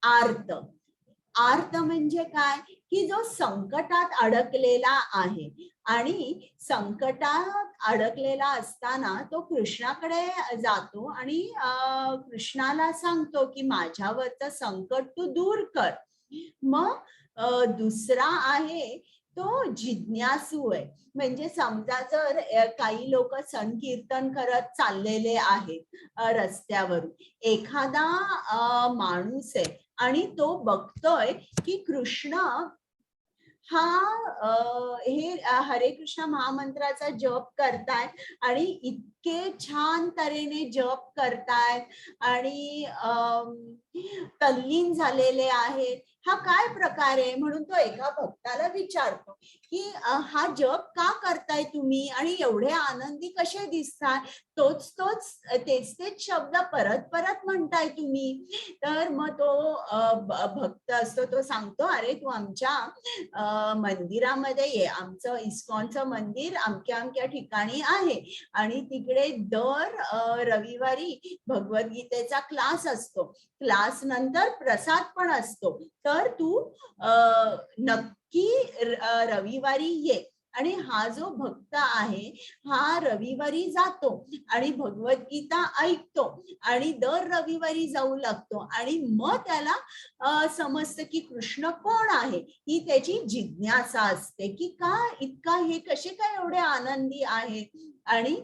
आर्त. आर्त म्हणजे काय की जो संकटात अडकलेला आहे आणि संकटात अडकलेला असताना तो कृष्णाकडे जातो आणि कृष्णाला सांगतो की माझ्यावरचं संकट तू दूर कर. मग दुसरा आहे तो जिज्ञासू आहे. म्हणजे समजा जर काही लोक संकीर्तन करत चाललेले आहेत रस्त्यावरून, एखादा माणूस आहे आणि तो बघतोय की कृष्ण हे हरे कृष्ण महामंत्राचा जप करतायत आणि इतके छान तऱ्हेने जप करतायत आणि तल्लीन झालेले आहेत. हा काय प्रकार आहे? म्हणून तो एका भक्ताला विचारतो की हा जप का करताय तुम्ही आणि एवढे आनंदी कसे दिसताय? तेच शब्द परत परत म्हणताय तुम्ही. तर मग तो भक्त असतो, तो सांगतो अरे तू आमच्या मंदिरामध्ये ये, आमचं इस्कॉनचं मंदिर अमक्या ठिकाणी आहे आणि तिकडे दर रविवारी भगवद्गीतेचा क्लास असतो, क्लास नंतर प्रसाद पण असतो, तर तू नक्की रविवारी ये. आणि हा जो भक्त आहे हा रविवारी जातो आणि भगवद्गीता ऐकतो आणि दर रविवारी जाऊ लागतो आणि मग त्याला समजतं की कृष्ण कोण आहे. ही त्याची जिज्ञासा असते की का इतका हे कसे काय एवढे आनंदी आहेत. आणि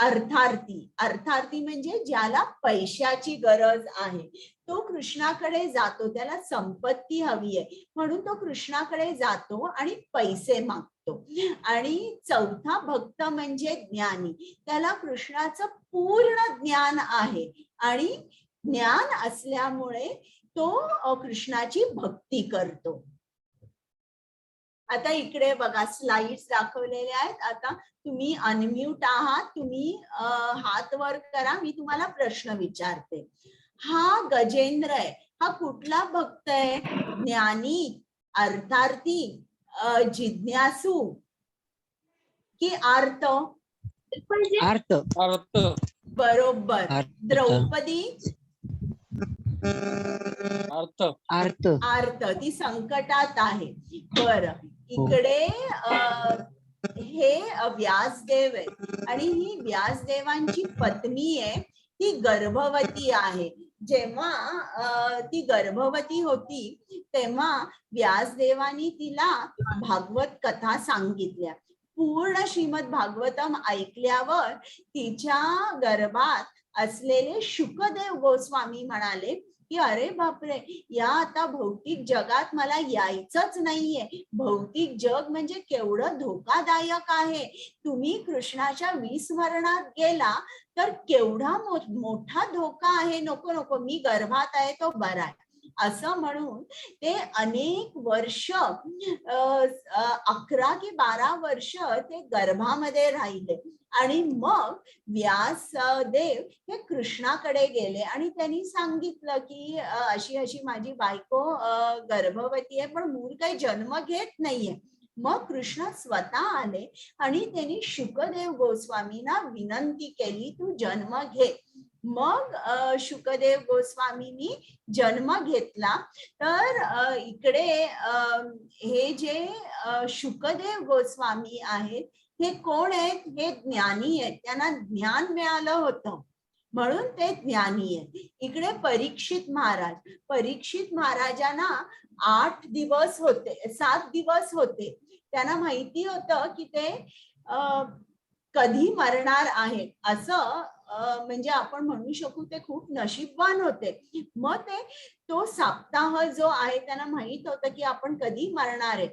अर्थार्थी म्हणजे ज्याला पैशाची गरज आहे, तो कृष्णाकडे जातो. त्याला संपत्ती हवी आहे म्हणून तो कृष्णाकडे जातो आणि पैसे मागतो. आणि चौथा भक्त म्हणजे ज्ञानी, त्याला कृष्णाचं पूर्ण ज्ञान आहे आणि ज्ञान असल्यामुळे तो कृष्णाची भक्ती करतो. आता इकडे बघा स्लाइड्स दाखवलेल्या आहेत. आता तुम्ही अनम्यूट आहात, तुम्ही हात वर करा, मी तुम्हाला प्रश्न विचारते. हा गजेंद्र आहे, हा कुठला भक्त आहे? ज्ञानी, अर्थार्थी, जिज्ञासू की आर्त? अर्थ बरोबर. द्रौपदी अर्थ आर्त, ती संकटात आहे. बरं, इकडे हे व्यासदेव आहे आणि ही व्यासदेवांची पत्नी आहे, ती गर्भवती आहे. जेव्हा ती गर्भवती होती तेव्हा व्यासदेवानी तिला भागवत कथा सांगितल्या. पूर्ण श्रीमद भागवतम ऐकल्यावर तिच्या गर्भात असलेले शुकदेव गोस्वामी म्हणाले की अरे बापरे, या आता भौतिक जगात मला यायचंच नाहीये. भौतिक जग म्हणजे केवढं धोकादायक आहे. तुम्ही कृष्णाच्या विस्मरणात गेला तर केवढा मोठा धोका आहे. नको नको, मी गर्भात आहे तो बरा आहे असं म्हणून ते अनेक वर्ष 11 की 12 वर्ष ते गर्भामध्ये राहिले. आणि मग व्यासदेव हे कृष्णाकडे गेले आणि त्यांनी सांगितलं की अशी अशी माझी बायको गर्भवती आहे पण मूल काही जन्म घेत नाहीये. मग कृष्ण स्वतः आले आणि त्यांनी शुकदेव गोस्वामींना विनंती केली, तू जन्म घे. मग शुकदेव गोस्वामींनी जन्म घेतला. तर इकडे हे जे शुकदेव गोस्वामी आहेत हे कोण आहेत? हे ज्ञानी आहेत. त्यांना ज्ञान मिळालं होतं म्हणून ते ज्ञानी आहेत. इकडे परीक्षित महाराजांना 8 दिवस होते, 7 दिवस होते. त्यांना माहिती होतं की ते कधी मरणार आहेत असं, म्हणजे आपण म्हणू शकू ते खूप नशीबवान होते. मग तो सप्ताह जो आहे त्यांना माहित होतं की आपण कधी मरणार आहे.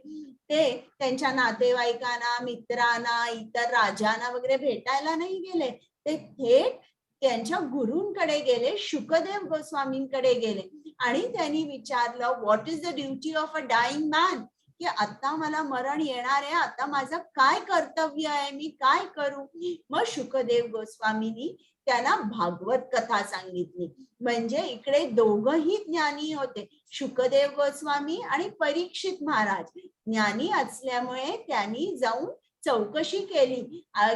ते त्यांच्या नातेवाईकांना, मित्रांना, इतर राजांना वगैरे भेटायला नाही गेले. ते थेट त्यांच्या गुरूंकडे गेले, शुकदेव गोस्वामींकडे गेले आणि त्यांनी विचारलं, what is the duty of a dying man, की आता मला मरण येणार आहे, आता माझं काय कर्तव्य आहे, मी काय करू. मग शुकदेव गोस्वामींनी त्यांना भागवत कथा सांगितली. म्हणजे इकडे दोघही ज्ञानी होते, शुकदेव गोस्वामी आणि परीक्षित महाराज. ज्ञानी असल्यामुळे त्यांनी जाऊन चौकशी केली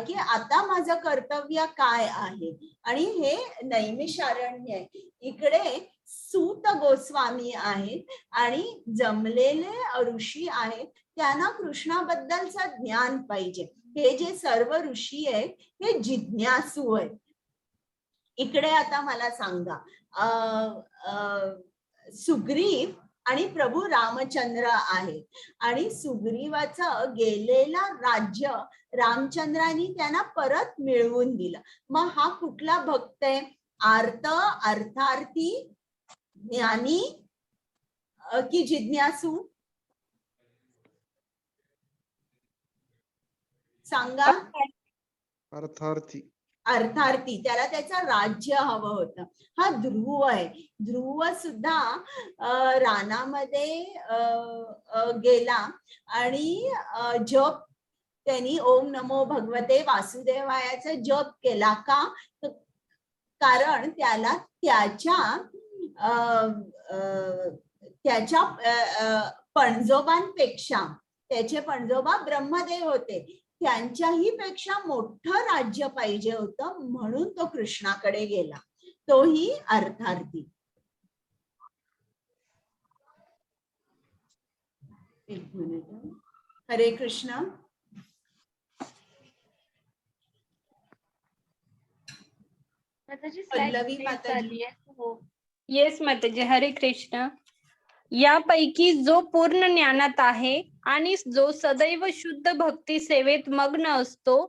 की आता माझं कर्तव्य काय आहे. आणि हे नैमिषारण्य आहे. इकडे सूत गोस्वामी आहेत आणि जमलेले ऋषी आहेत, त्यांना कृष्णाबद्दलचं ज्ञान पाहिजे. हे जे सर्व ऋषी आहेत हे जिज्ञासू आहेत. इकडे आता मला सांगा, सुग्रीव आणि प्रभू रामचंद्र आहेत आणि सुग्रीवाचं गेलेला राज्य रामचंद्रांनी त्यांना परत मिळवून दिलं. मग हा कुठला भक्त आहे? आर्त, अर्थार्थी, ज्ञानी की जिज्ञासू? सांगा. अर्थार्थी. त्याला त्याचं राज्य हवं होतं. हा ध्रुव आहे. ध्रुव सुद्धा रानामध्ये गेला आणि जप त्यांनी ओम नमो भगवते वासुदेवायाचा जप केला. का? कारण त्याला त्याच्या पणजोबांपेक्षा, त्याचे पणजोबा ब्रह्मदेव होते, त्यांच्याही पेक्षा मोठं राज्य पाहिजे होतं म्हणून तो कृष्णाकडे गेला. तोही अर्थार्थी. एक मिनिट. हरे कृष्ण. पल्लवी माताजी. येस माताजी. हरे कृष्ण. यापैकी जो पूर्ण ज्ञानात आहे आणि जो सदैव शुद्ध भक्ती सेवेत मग्न असतो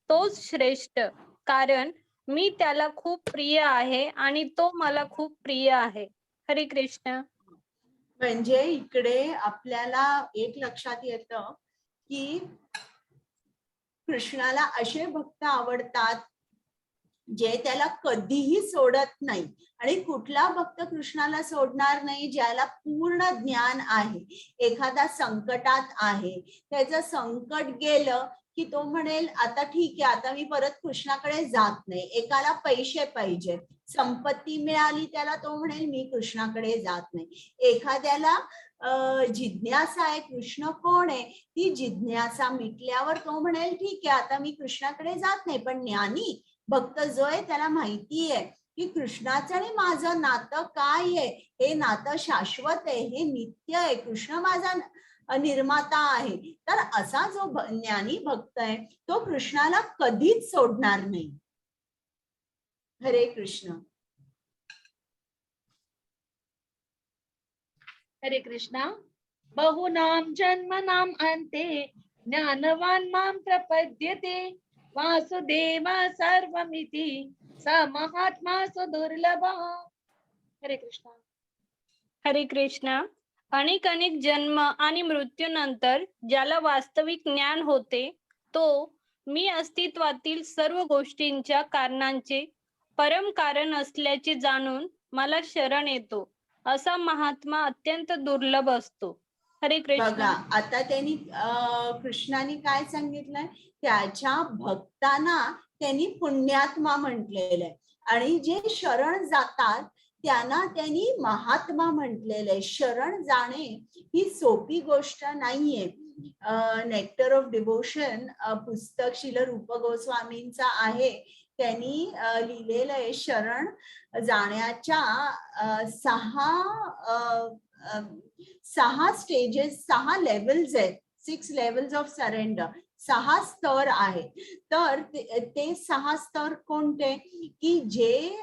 तोच श्रेष्ठ. कारण मी त्याला खूप प्रिय आहे आणि तो मला खूप प्रिय आहे. हरे कृष्ण. म्हणजे इकडे आपल्याला एक लक्षात येतं की कृष्णाला असे भक्त आवडतात जे त्याला कधीही सोडत नाही. आणि कुठला भक्त कृष्णाला सोडणार नाही? ज्याला पूर्ण ज्ञान आहे. एखादा संकटात आहे, त्याचं संकट गेलं की तो म्हणेल आता ठीक आहे, आता मी परत कृष्णाकडे जात नाही. एकाला पैसे पाहिजे, संपत्ती मिळाली, त्याला तो म्हणेल मी कृष्णाकडे जात नाही. एखाद्याला जिज्ञासा आहे, कृष्ण कोण आहे, ती जिज्ञासा मिटल्यावर तो म्हणेल ठीक आहे, आता मी कृष्णाकडे जात नाही. पण ज्ञानी भक्त जो आहे त्याला माहिती आहे की कृष्णाचं आणि माझं नातं काय आहे, हे नातं शाश्वत आहे, हे नित्य आहे, कृष्ण माझा निर्माता आहे. तर असा जो ज्ञानी भक्त आहे तो कृष्णाला कधीच सोडणार नाही. हरे कृष्ण. हरे कृष्णा. बहुनाम जन्मनाम अन्ते ज्ञानवान मां प्रपद्यते वासुदेव सर्वमिति स महात्मा सुदुर्लभ. हरे कृष्णा. हरे कृष्ण. अनेक अनेक जन्म आणि मृत्यूनंतर ज्याला वास्तविक ज्ञान होते तो मी अस्तित्वातील सर्व गोष्टींच्या कारणांचे परम कारण असल्याचे जाणून मला शरण येतो असा महात्मा अत्यंत दुर्लभ असतो. हरे कृष्ण. बघा आता त्यांनी कृष्णाने काय सांगितलंय, त्याच्या भक्तांना त्यांनी पुण्यात्मा म्हटलेलं आहे आणि जे शरण जातात त्यांना त्यांनी महात्मा म्हटलेलं आहे. शरण जाणे ही सोपी गोष्ट नाहीये. नेक्टर ऑफ डिवोशन पुस्तक श्रील रूप गोस्वामींचं आहे. त्यांनी लिहिलेलं आहे शरण जाण्याच्या 6 स्टेजेस, 6 लेवल्स आहेत. 6 लेवल्स ऑफ सरेंडर, 6 स्तर आहेत. तर ते 6 स्तर कोणते की जे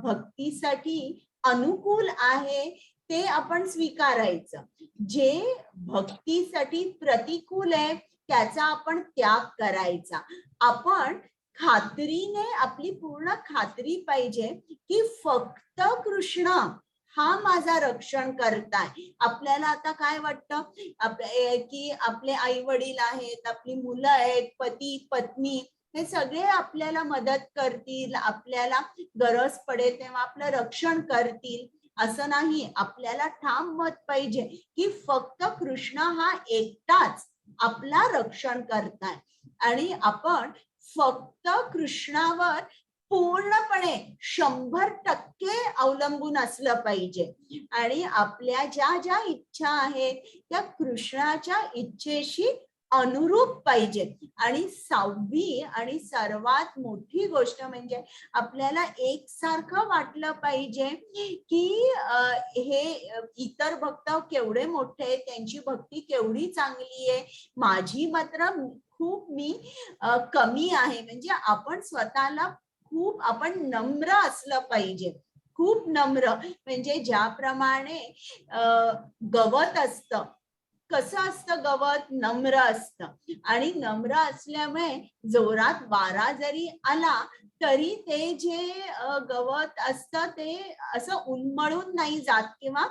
भक्तीसाठी अनुकूल आहे ते आपण स्वीकारायचं. जे भक्तीसाठी प्रतिकूल आहे त्याचा आपण त्याग करायचा. आपण खात्रीने, आपली पूर्ण खात्री पाहिजे की फक्त कृष्ण हा माझा रक्षण करताय. आपल्याला आता काय वाटतं की आपले आई वडील आहेत, आपली मुलं आहेत, पती पत्नी हे सगळे आपल्याला मदत करतील, आपल्याला गरज पडेल तेव्हा आपलं रक्षण करतील, असं नाही. आपल्याला ठाम मत पाहिजे की फक्त कृष्ण हा एकटाच आपला रक्षण करताय आणि आपण फक्त कृष्णावर पूर्णपणे 100% अवलंबून असलं पाहिजे. आणि आपल्या ज्या ज्या इच्छा आहेत त्या कृष्णाच्या इच्छेशी अनुरूप पाहिजे. आणि 6वी आणि सर्वात मोठी गोष्ट म्हणजे आपल्याला एकसारखं वाटलं पाहिजे की हे इतर भक्त केवढे मोठे आहेत, त्यांची भक्ती केवढी चांगली आहे, माझी मात्र खूप मी कमी आहे. म्हणजे आपण स्वतःला खूप आपण नम्र असलं पाहिजे, खूप नम्र. म्हणजे ज्याप्रमाणे गवत असतं, कसं असतं गवत, नम्र असतं. आणि नम्र असल्यामुळे जोरात वारा जरी आला तरी ते जे गवत असतं ते असं उन्मळून नाही जात किंवा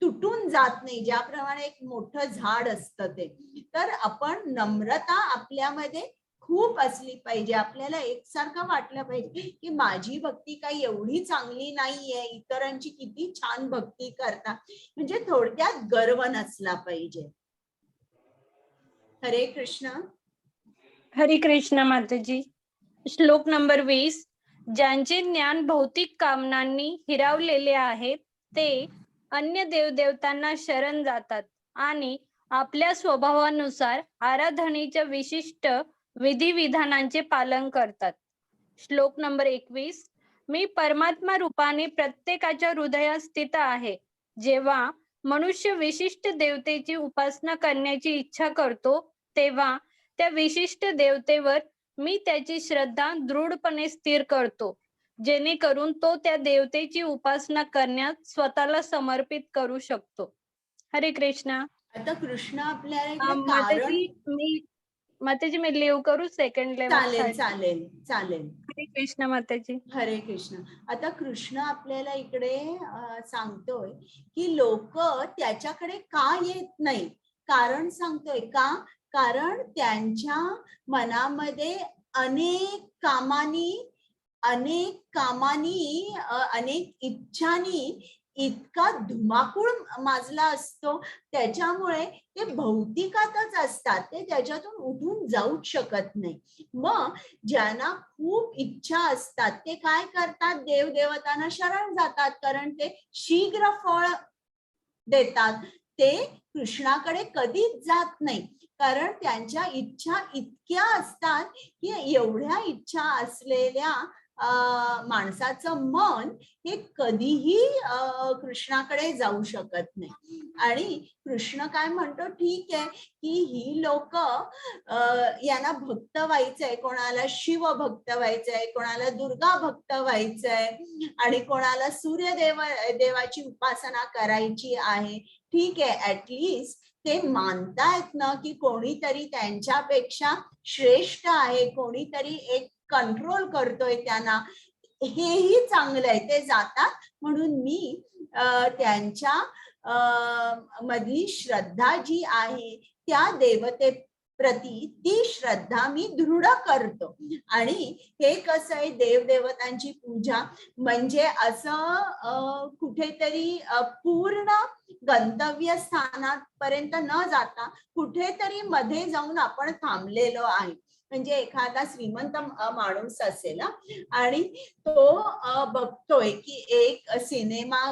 तुटून जात नाही, ज्याप्रमाणे एक मोठं झाड असतं ते. तर आपण नम्रता आपल्यामध्ये खूप असली पाहिजे. आपल्याला एकसारखं वाटलं पाहिजे की माझी भक्ती काही एवढी चांगली नाहीये, इतरांची किती छान भक्ती करतात. म्हणजे थोडक्यात गर्व नसला पाहिजे. हरे कृष्ण. हरे कृष्ण माताजी. श्लोक नंबर 20. ज्यांचे ज्ञान भौतिक कामनांनी हिरावलेले आहेत ते अन्य देवदेवतांना शरण जातात आणि आपल्या स्वभावानुसार आराधनेच्या विशिष्ट विधिविधानांचे पालन करतात. श्लोक नंबर 21. मी परमात्मा रूपाने प्रत्येकाच्या हृदयात स्थित आहे. जेव्हा मनुष्य विशिष्ट देवतेची उपासना करण्याची इच्छा करतो तेव्हा त्या विशिष्ट देवतेवर मी त्याची श्रद्धा दृढपणे स्थिर करतो, जेणेकरून तो त्या देवतेची उपासना करण्यात स्वतःला समर्पित करू शकतो. हरे कृष्णा. आता कृष्ण आपल्याला इकडे कारण माताजी, मी माताजी मी लिव करू सेकंड चालेल लेवल. चालेल चालेल. हरे कृष्ण माताजी. हरे कृष्ण. आता कृष्ण आपल्याला इकडे सांगतोय की लोक त्याच्याकडे का येत नाही, कारण सांगतोय का, कारण त्यांच्या मनामध्ये अनेक कामानी अनेक इच्छांनी इतका धुमाकूळ माजला असतो, त्याच्यामुळे ते भौतिकातच असतात, ते त्याच्यातून उठून जाऊच शकत नाही. मग ज्यांना खूप इच्छा असतात ते काय करतात, देवदेवतांना शरण जातात, कारण ते शीघ्र फळ देतात. ते कृष्णाकडे कधीच जात नाही, कारण त्यांच्या इच्छा इतक्या असतात की एवढ्या इच्छा असलेल्या माणसाचं मन हे कधीही कृष्णाकडे जाऊ शकत नाही. आणि कृष्ण काय म्हणतो, ठीक आहे की ही लोक यांना भक्त व्हायचंय, कोणाला शिव भक्त व्हायचंय, कोणाला दुर्गा भक्त व्हायचंय आणि कोणाला देवाची उपासना करायची आहे. ठीक आहे, ऍटलिस्ट ते मानतायत ना की कोणीतरी त्यांच्यापेक्षा श्रेष्ठ आहे, कोणीतरी एक कंट्रोल करतोय त्यांना, हेही चांगलं आहे, ते जातात. म्हणून मी त्यांच्या मधली श्रद्धा जी आहे त्या देवते प्रती ती श्रद्धा मी दृढ करतो. आणि हे कसं आहे, देवदेवतांची पूजा म्हणजे असं कुठेतरी पूर्ण गंतव्य स्थानापर्यंत न जाता कुठेतरी मध्ये जाऊन आपण थांबलेलो आहे. म्हणजे एखादा श्रीमंत माणूस असेल आणि तो बघतोय की एक सिनेमा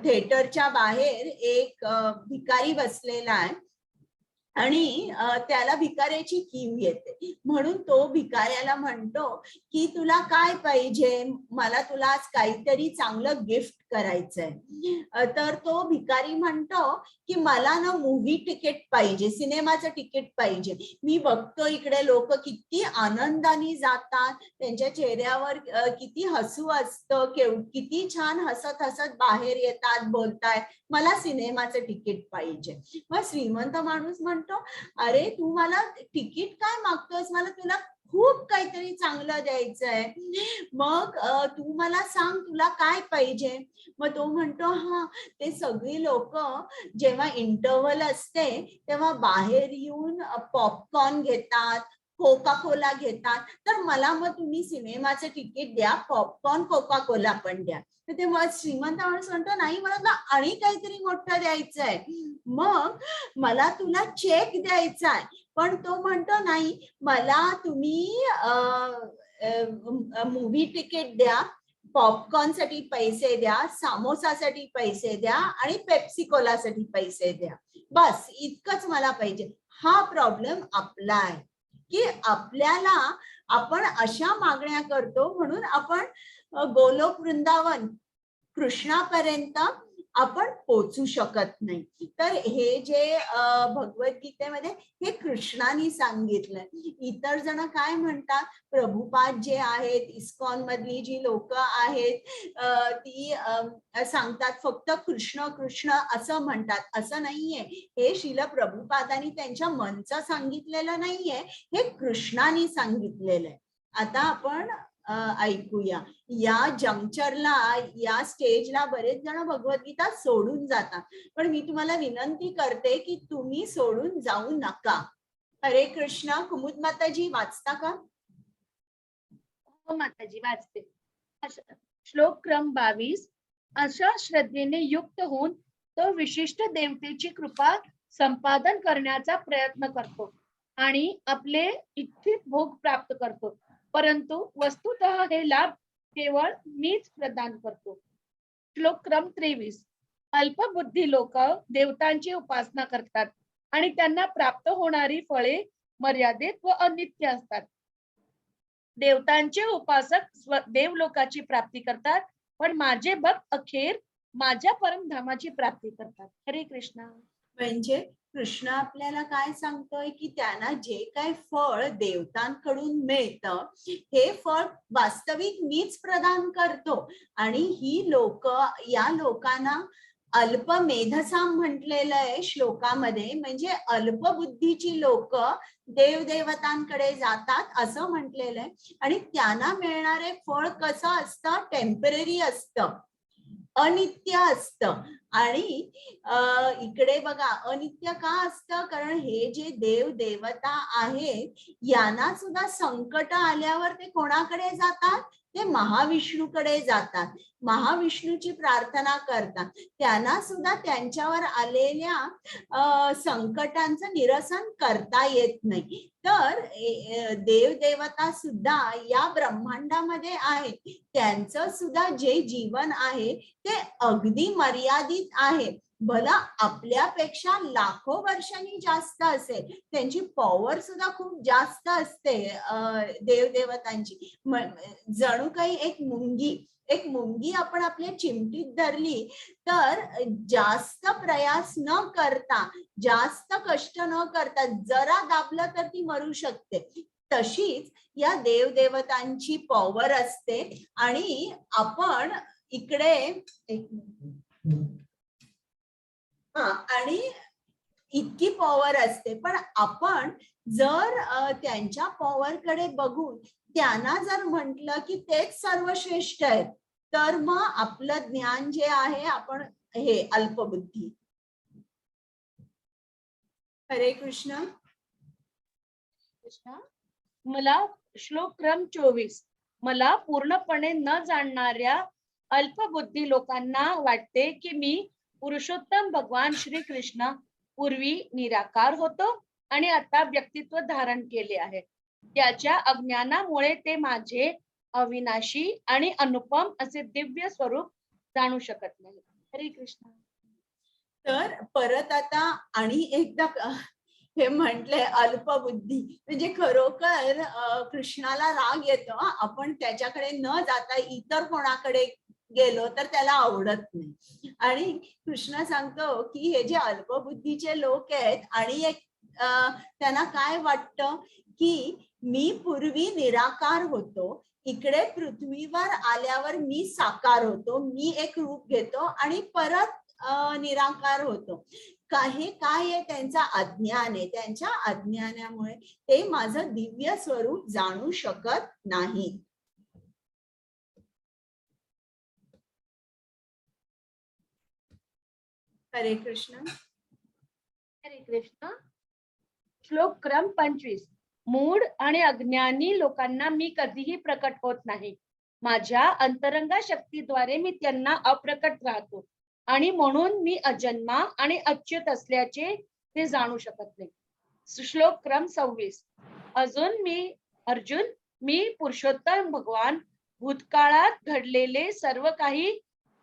थिएटरच्या बाहेर एक भिकारी बसलेला आहे आणि त्याला भिकाऱ्याची कीव येते, म्हणून तो भिकाऱ्याला म्हणतो की तुला काय पाहिजे, मला तुला आज काहीतरी चांगलं गिफ्ट करायचंय. तर तो भिकारी म्हणतो की मला ना मूवी तिकीट पाहिजे, सिनेमाचं तिकीट पाहिजे. मी बघतो इकडे लोक किती आनंदाने जातात, त्यांच्या चेहऱ्यावर किती हसू असतं, किती छान हसत हसत बाहेर येतात, बोलतायत, मला सिनेमाचं तिकीट पाहिजे. मग श्रीमंत माणूस म्हणतो, अरे तू मला तिकीट काय मागतोस, मला तुला खूप काहीतरी चांगलं द्यायचंय, मग तू मला सांग तुला काय पाहिजे. मग तो म्हणतो, हा ते सगळी लोक जेव्हा इंटरव्हल असते तेव्हा बाहेर येऊन पॉपकॉर्न घेतात, कोका कोला घेतात, तर मला मग तुम्ही सिनेमाचं तिकीट द्या, पॉपकॉर्न कोका कोला पण द्या. तर ते मग श्रीमंत माणूस म्हणतो, नाही मला तुला आणि काहीतरी मोठं द्यायचंय, मग मला तुला चेक द्यायचा आहे. पण तो म्हणतो, नाही मला तुम्ही मूवी तिकीट द्या, पॉपकॉर्न साठी पैसे द्या, सामोसासाठी पैसे द्या आणि पेप्सी कोलासाठी पैसे द्या, बस इतकंच मला पाहिजे. हा प्रॉब्लेम आपला आहे की आपल्याला आपण अशा मागण्या करतो, म्हणून आपण गोलोक वृंदावन कृष्णापर्यंत आपण पोचू शकत नाही. तर हे जे भगवद्गीतेमध्ये हे कृष्णाने सांगितलंय. इतर जण काय म्हणतात, प्रभुपाद जे आहेत, इस्कॉन मधली जी लोक आहेत ती सांगतात फक्त कृष्ण कृष्ण असं म्हणतात, असं नाहीये. हे श्रील प्रभुपादांनी त्यांच्या मनचं सांगितलेलं नाहीये, हे कृष्णाने सांगितलेलं आहे. आता आपण ऐकूया. या जंक्चरला, या स्टेजला बरेच जण भगवद्गीता सोडून जातात, पण मी तुम्हाला विनंती करते की तुम्ही सोडून जाऊ नका. हरे कृष्ण. कुमुद माताजी वाचता का? हो माताजी वाचते. श्लोक क्रम 22. अशा श्रद्धेने युक्त होऊन तो विशिष्ट देवतेची कृपा संपादन करण्याचा प्रयत्न करतो आणि आपले इच्छित भोग प्राप्त करतो, परंतु वस्तुतः हे लाभ केवळ मीच प्रदान करतो. श्लोक क्रम 23. अल्पबुद्धी लोक देवतांची उपासना करतात आणि त्यांना प्राप्त होणारी फळे मर्यादित व अनित्य असतात. देवतांचे उपासक देवलोकाची प्राप्ती करतात, पण माझे भक्त अखेर माझ्या परमधामाची प्राप्ती करतात. हरे कृष्ण. म्हणजे कृष्ण आपल्याला काय सांगतोय की त्यांना जे काही फळ देवतांकडून मिळतं हे फळ वास्तविक मीच प्रदान करतो, आणि ही लोक, या लोकांना अल्पमेधसाम म्हटलेलं आहे श्लोकामध्ये, म्हणजे अल्पबुद्धीची लोक देवदेवतांकडे जातात असं म्हटलेलं आहे. आणि त्यांना मिळणारे फळ कसं असतं, टेम्पररी असतं, अनित्य असतं. आणि इकडे बघा अनित्य का असतं, कारण हे जे देव देवता आहेत यांना सुद्धा संकट आल्यावर ते कोणाकडे जातात, ते महाविष्णूकडे जातात, महाविष्णूची प्रार्थना करतात. त्यांना सुद्धा त्यांच्यावर आलेल्या संकटांचं निरसन करता येत नाही. तर देव देवता सुद्धा या ब्रह्मांडामध्ये आहेत, त्यांचं सुद्धा जे जीवन आहे ते अगदी मर्यादित आहे. भला आपल्यापेक्षा लाखो वर्षांनी जास्त असेल, त्यांची पॉवर सुद्धा खूप जास्त असते देवदेवतांची. जणू काही एक मुंगी आपण आपल्या चिमटीत धरली तर जास्त प्रयास न करता, जास्त कष्ट न करता जरा दाबलं तर ती मरू शकते. तशीच या देवदेवतांची पॉवर असते. आणि आपण इकडे आणि इतकी पॉवर असते, पण आपण जर त्यांच्या पॉवर कडे बघून त्यांना जर म्हटलं की तेच सर्वश्रेष्ठ आहेत, तर मग आपलं ज्ञान जे आहे आपण हे अल्पबुद्धी. हरे कृष्ण. मला श्लोक क्रम 24. मला पूर्णपणे न जाणणाऱ्या अल्पबुद्धी लोकांना वाटते की मी पुरुषोत्तम भगवान श्री कृष्ण पूर्वी निराकार होतो आणि आता व्यक्तित्व धारण केले आहे. त्याच्या अज्ञानामुळे ते माझे अविनाशी आणि अनुपम असे दिव्य स्वरूप जाणू शकत नाही. हरे कृष्ण. तर परत आता आणि एकदा हे म्हटलंय अल्पबुद्धी, म्हणजे खरोखर कृष्णाला राग येतो आपण त्याच्याकडे न जाता इतर कोणाकडे गेलो तर त्याला आवडत नाही. आणि कृष्ण सांगतो की हे जे अल्पबुद्धीचे लोक आहेत आणि एक त्यांना काय वाटतं की मी पूर्वी निराकार होतो, इकडे पृथ्वीवर आल्यावर मी साकार होतो, मी एक रूप घेतो आणि परत निराकार होतो. हे काय आहे, त्यांचा अज्ञान आहे. त्यांच्या अज्ञानामुळे ते माझं दिव्य स्वरूप जाणू शकत नाही. हरे कृष्ण. हरे कृष्ण. श्लोक क्रम 25. मूढ आणि अज्ञानी लोकांना मी कधीही प्रकट होत नाही. माझ्या अंतरंगा शक्तीद्वारे मी त्यांना अप्रकट राहतो आणि म्हणून मी अजन्मा आणि अच्युत असल्याचे ते जाणू शकत नाही. श्लोक क्रम 26. अर्जुन मी पुरुषोत्तम भगवान भूतकाळात घडलेले सर्व काही,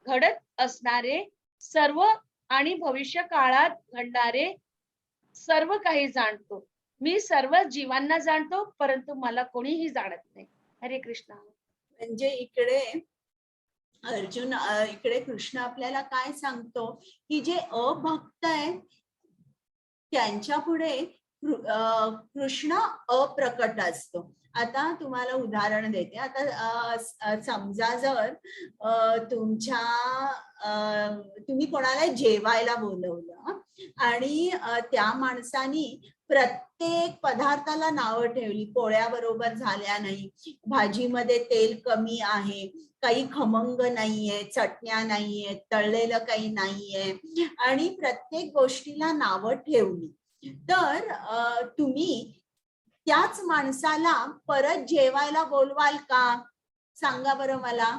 घडत असणारे सर्व आणि भविष्य काळात घडणारे सर्व काही जाणतो. मी सर्व जीवांना जाणतो, परंतु मला कोणीही जाणत नाही. हरे कृष्ण. म्हणजे इकडे अर्जुन, इकडे कृष्ण आपल्याला काय सांगतो की जे अभक्त आहेत त्यांच्या पुढे कृष्ण अप्रकट असतो. आता तुम्हाला उदाहरण देते. आता समजा जर तुम्ही कोणाला जेवायला बोलवलं आणि त्या माणसानी प्रत्येक पदार्थाला नावं ठेवली, पोळ्याबरोबर झाल्या नाही, भाजीमध्ये तेल कमी आहे, काही खमंग नाहीये, चटण्या नाहीये, तळलेलं काही नाहीये आणि प्रत्येक गोष्टीला नावं ठेवली, तर तुम्ही त्याच माणसाला परत जेवायला बोलवाल का? सांगा बरं मला.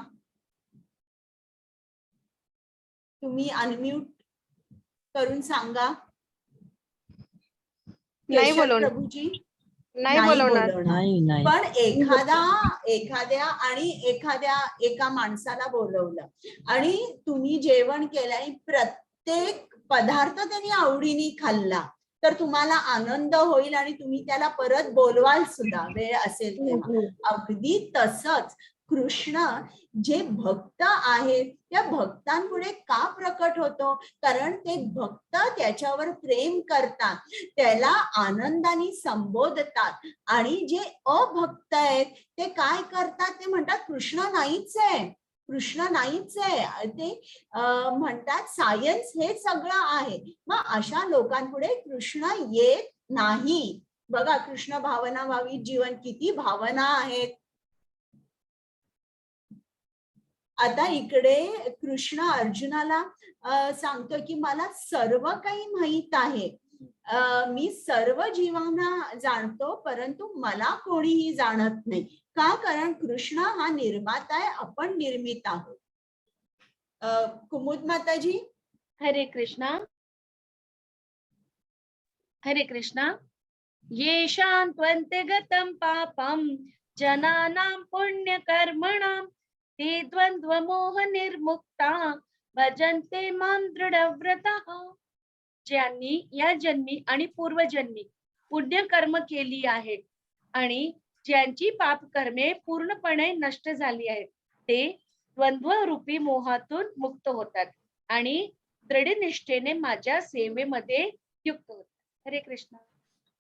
तुम्ही अनम्यूट करून सांगा. नाही केशव बोलवणार. प्रभूजी नाही बोलवणार. नाही पण एका माणसाला बोलवलं आणि तुम्ही जेवण केलं आणि प्रत्येक पदार्थ त्यांनी आवडीने खाल्ला, तर तुम्हाला आनंद होईल आणि तुम्ही त्याला परत बोलवाल सुद्धा वेळ असेल तेव्हा. अगदी तसंच कृष्ण जे भक्त आहेत त्या भक्तांपुढे का प्रकट होतो? कारण ते भक्त त्याच्यावर प्रेम करतात, त्याला आनंदाने संबोधतात. आणि जे अभक्त आहेत ते काय करतात? ते म्हणतात कृष्ण नाहीच आहे, कृष्ण नाहीच आहे ते. म्हणतात सायन्स हे सगळं आहे. मग अशा लोकांपुढे कृष्ण येत नाही. बघा कृष्ण भावना भावित जीवन, किती भावना आहेत. आता इकडे कृष्ण अर्जुनाला सांगतो की मला सर्व काही माहित आहे, मी सर्व जीवांना जाणतो, परंतु मला कोणीही जाणत नाही. का? कारण कृष्ण हा निर्माता आहे, आपण निर्मित आहोत. कुमुद माताजी. हरे कृष्णा. हरे कृष्णा. येषां त्वन्त्यगतं पापं जनानां पुण्यकर्मणां ते द्वंद्वमोह निर्मुक्ता भजन्ते मां दृढव्रतः. ज्यांनी या जन्मी आणि पूर्वजन्मी पुण्यकर्म केली आहेत आणि ज्यांची पापकर्मे पूर्णपणे नष्ट झाली आहेत, ते द्वंद्व रूपी मोहातून मुक्त होतात आणि दृढ निष्ठेने माझ्या सेवेमध्ये युक्त होतात. हरे कृष्ण.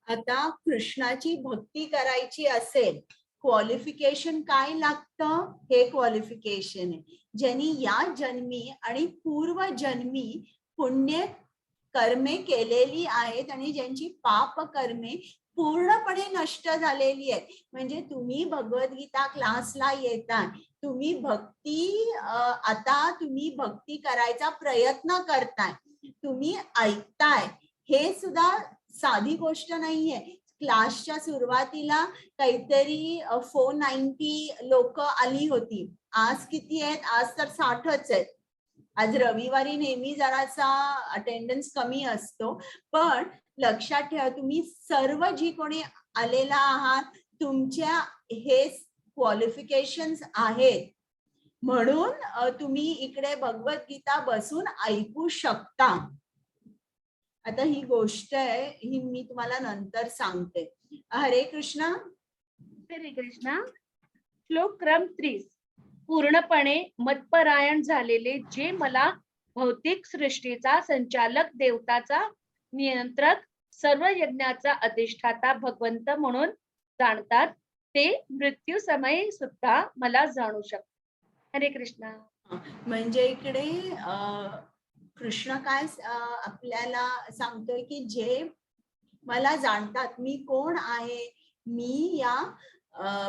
आता कृष्णाची भक्ती करायची असेल, क्वालिफिकेशन काय लागतं? हे क्वालिफिकेशन आहे. ज्यांनी या जन्मी आणि पूर्व जन्मी पुण्य कर्मे केलेली आहेत आणि ज्यांची पाप कर्मे पूर्णपणे नष्ट झालेली आहेत. म्हणजे तुम्ही भगवद्गीता क्लासला येता, तुम्ही भक्ती आता तुम्ही भक्ती करायचा प्रयत्न करताय, तुम्ही ऐकताय, हे सुद्धा साधी गोष्ट नाहीये. क्लासच्या सुरुवातीला काहीतरी 490 लोक आली होती. आज किती आहेत? आज तर 60च आहेत. आज रविवारी नेहमी जरासा अटेंडन्स कमी असतो, पण लक्षात ठेवा तुम्ही सर्व जी कोणी आलेला आहात, तुमच्या हे क्वालिफिकेशन्स आहेत, म्हणून तुम्ही इकडे भगवद्गीता बसून ऐकू शकता. आता ही गोष्ट आहे, ही मी तुम्हाला नंतर सांगते. हरे कृष्णा. हरे कृष्णा. श्लोक क्रम 30. पूर्णपणे मतपरायण झालेले जे मला भौतिक सृष्टीचा संचालक, देवताचा नियंत्रक, सर्व यज्ञाचा अधिष्ठाता भगवंत म्हणून जाणतात, ते मृत्यू समयी सुद्धा मला जाणू शकतात. हरे कृष्णा. म्हणजे इकडे कृष्ण काय आपल्याला सांगतोय की जे मला जाणतात, मी कोण आहे, मी या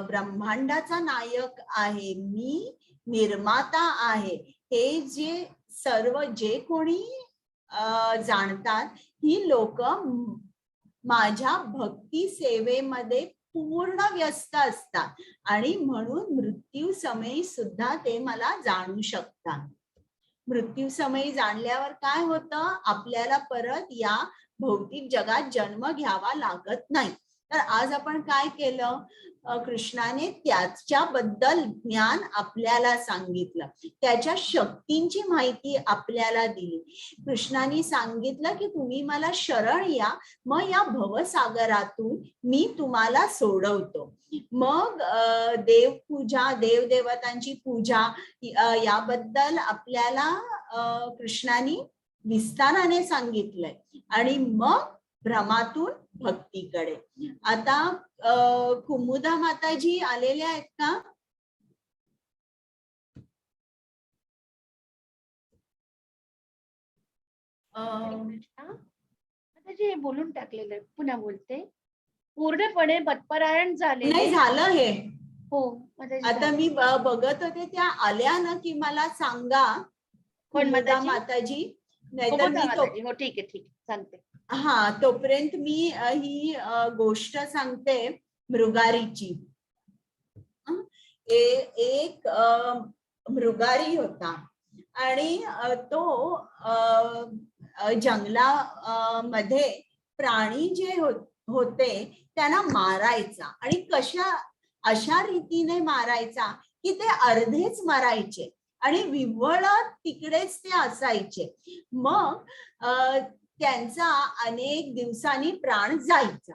ब्रह्मांडाचा नायक आहे, मी निर्माता आहे, हे जे सर्व जे कोणी जाणतात, ही लोक माझ्या भक्ती सेवेमध्ये पूर्ण व्यस्त असतात आणि म्हणून मृत्यू समयी सुद्धा ते मला जाणू शकतात. मृत्यू समयी जाणल्यावर काय होतं? आपल्याला परत या भौतिक जगात जन्म घ्यावा लागत नाही. तर आज आपण काय केलं? कृष्णाने त्याच्याबद्दल ज्ञान आपल्याला सांगितलं, त्याच्या शक्तींची माहिती आपल्याला दिली. कृष्णाने सांगितलं की तुम्ही मला शरण या, मग या भवसागरातून मी तुम्हाला सोडवतो. मग देवपूजा, देवदेवतांची पूजा याबद्दल आपल्याला कृष्णाने विस्ताराने सांगितलंय आणि मग भ्रमातून भक्तीकडे. आता कुमुदा माताजी आलेल्या आहेत का? माताजी हे बोलून टाकलेलं आहे, पुन्हा बोलते. पूर्णपणे मतपरायण झाले. नाही झालं हे. हो माताजी. आता मी बघत होते, त्या आल्या ना की मला सांगा कुमुदा माताजी, नाहीतर मी हो ठीक आहे ठीक आहे सांगते. हा, तोपर्यंत मी ही गोष्ट सांगते मृगारीची. एक मृगारी होता आणि तो जंगलामध्ये प्राणी जे होते त्यांना मारायचा आणि अशा रीतीने मारायचा की ते अर्धेच मरायचे आणि विव्हळत तिकडेच ते असायचे. मग त्यांचा अनेक दिवसांनी प्राण जायचा.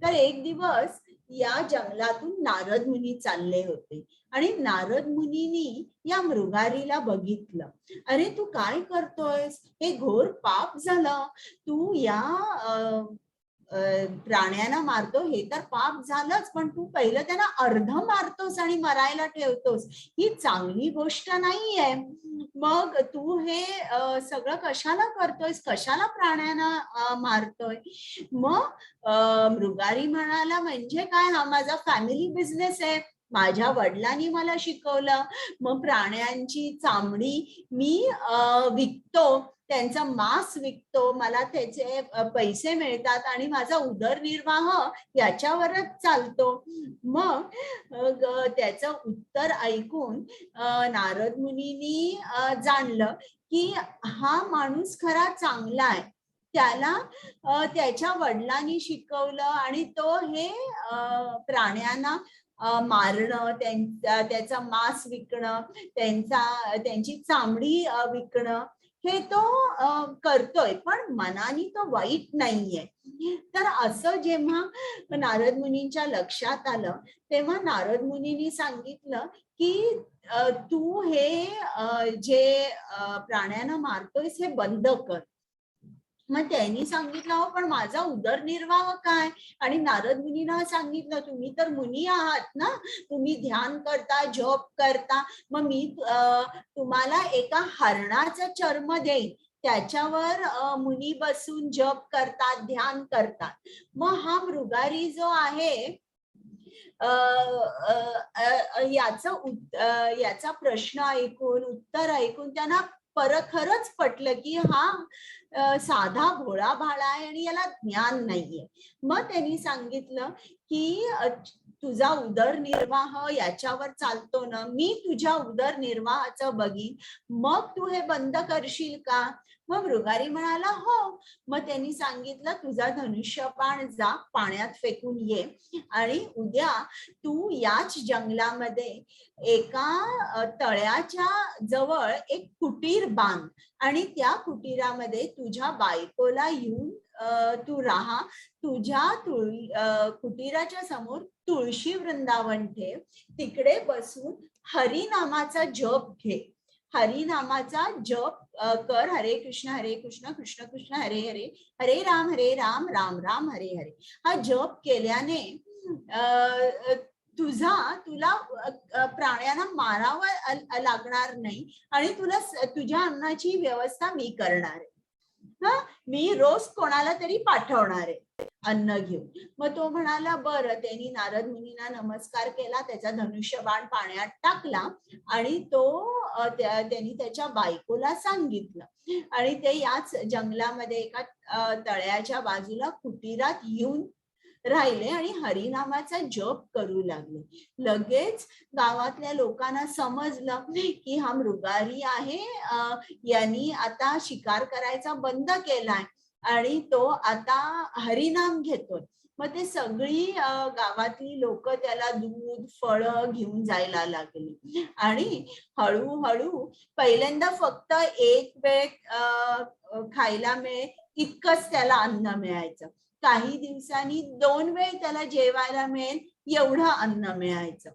तर एक दिवस या जंगलातून नारद मुनी चालले होते आणि नारद मुनींनी या मृगारीला बघितलं. अरे तू काय करतोयस? हे घोर पाप झालं. तू या प्राण्यांना मारतो हे तर पाप झालंच, पण तू पहिलं त्यांना अर्ध मारतोस आणि मरायला ठेवतोस, ही चांगली गोष्ट नाहीये. मग तू हे सगळं कशाला करतोयस, कशाला प्राण्यांना मारतोय? मग मृगारी म्हणाला, म्हणजे काय, हा माझा फॅमिली बिझनेस आहे, माझ्या वडिलांनी मला शिकवलं. मग प्राण्यांची चामडी मी विकतो, त्यांचा मांस विकतो, मला त्याचे पैसे मिळतात आणि माझा उदरनिर्वाह याच्यावरच चालतो. मग त्याचं उत्तर ऐकून नारद मुनींनी जाणलं की हा माणूस खरा चांगला आहे, त्याला त्याच्या वडिलांनी शिकवलं आणि तो हे प्राण्यांना मारणं, त्याचा मांस विकणं, त्यांची चामडी विकणं हे तो करतोय, पण मनाने तो वाईट नाहीये. तर असं जेव्हा नारद मुनींच्या लक्षात आलं, तेव्हा नारद मुनींनी सांगितलं की तू हे जे प्राण्यांना मारतोयस हे बंद कर. मग त्यांनी सांगितलं, हो पण माझा उदरनिर्वाह काय? आणि नारद मुनींना सांगितलं, तुम्ही तर मुनी आहात ना, तुम्ही ध्यान करता, जप करता, मग मी तुम्हाला एका हरणाचं चर्म देईन, त्याच्यावर मुनी बसून जप करतात, ध्यान करतात. मग हा मृगारी जो आहे याचा प्रश्न ऐकून, उत्तर ऐकून त्यांना खरंच पटलं की हा साधा भोळा भाळा आहे आणि याला ज्ञान नाहीये. मग त्यांनी सांगितलं की तुझा उदरनिर्वाह याच्यावर चालतो ना, मी तुझ्या उदरनिर्वाहाचं बघीन, मग तू हे बंद करशील का? मग मृगारी म्हणाला, हो. मग त्यांनी सांगितलं, तुझा धनुष्यबाण जा पाण्यात फेकून ये आणि उद्या तू याच जंगलामध्ये एका तळ्याच्या जवळ एक कुटीर बांध आणि त्या कुटीरामध्ये तुझ्या बायकोला येऊन तू राहा. तुझ्या कुटीराच्या समोर तुळशी वृंदावन ठेव, तिकडे बसून हरिनामाचा जप घे, हरिनामाचा जप कर. हरे कृष्ण कृष्ण कृष्ण हरे हरे, हरे राम राम राम हरे हरे. हा जप केल्याने तुला प्राण्यांना मारावं लागणार नाही आणि तुझ्या अन्नाची व्यवस्था मी करणार आहे. मी रोज कोणाला तरी पाठवणार आहे अन्न घेऊन. मग तो म्हणाला, बरं. त्यांनी नारद मुनींना नमस्कार केला, त्याचा धनुष्यबाण पाण्यात टाकला आणि त्यांनी त्याच्या बायकोला सांगितलं आणि ते याच जंगलामध्ये एका तळ्याच्या बाजूला कुटीरात येऊन राहिले आणि हरिनामाचा जप करू लागले. लगेच गावातल्या लोकांना समजलं की हा मृगारी आहे, यांनी आता शिकार करायचा बंद केलाय आणि तो आता हरिनाम घेतोय. मग ते सगळी गावातली लोक त्याला दूध, फळं घेऊन जायला लागली आणि हळूहळू पहिल्यांदा फक्त एक वेळ खायला मिळेल इतकंच त्याला अन्न मिळायचं. काही दिवसांनी 2 वेळ त्याला जेवायला मिळेल एवढं अन्न मिळायचं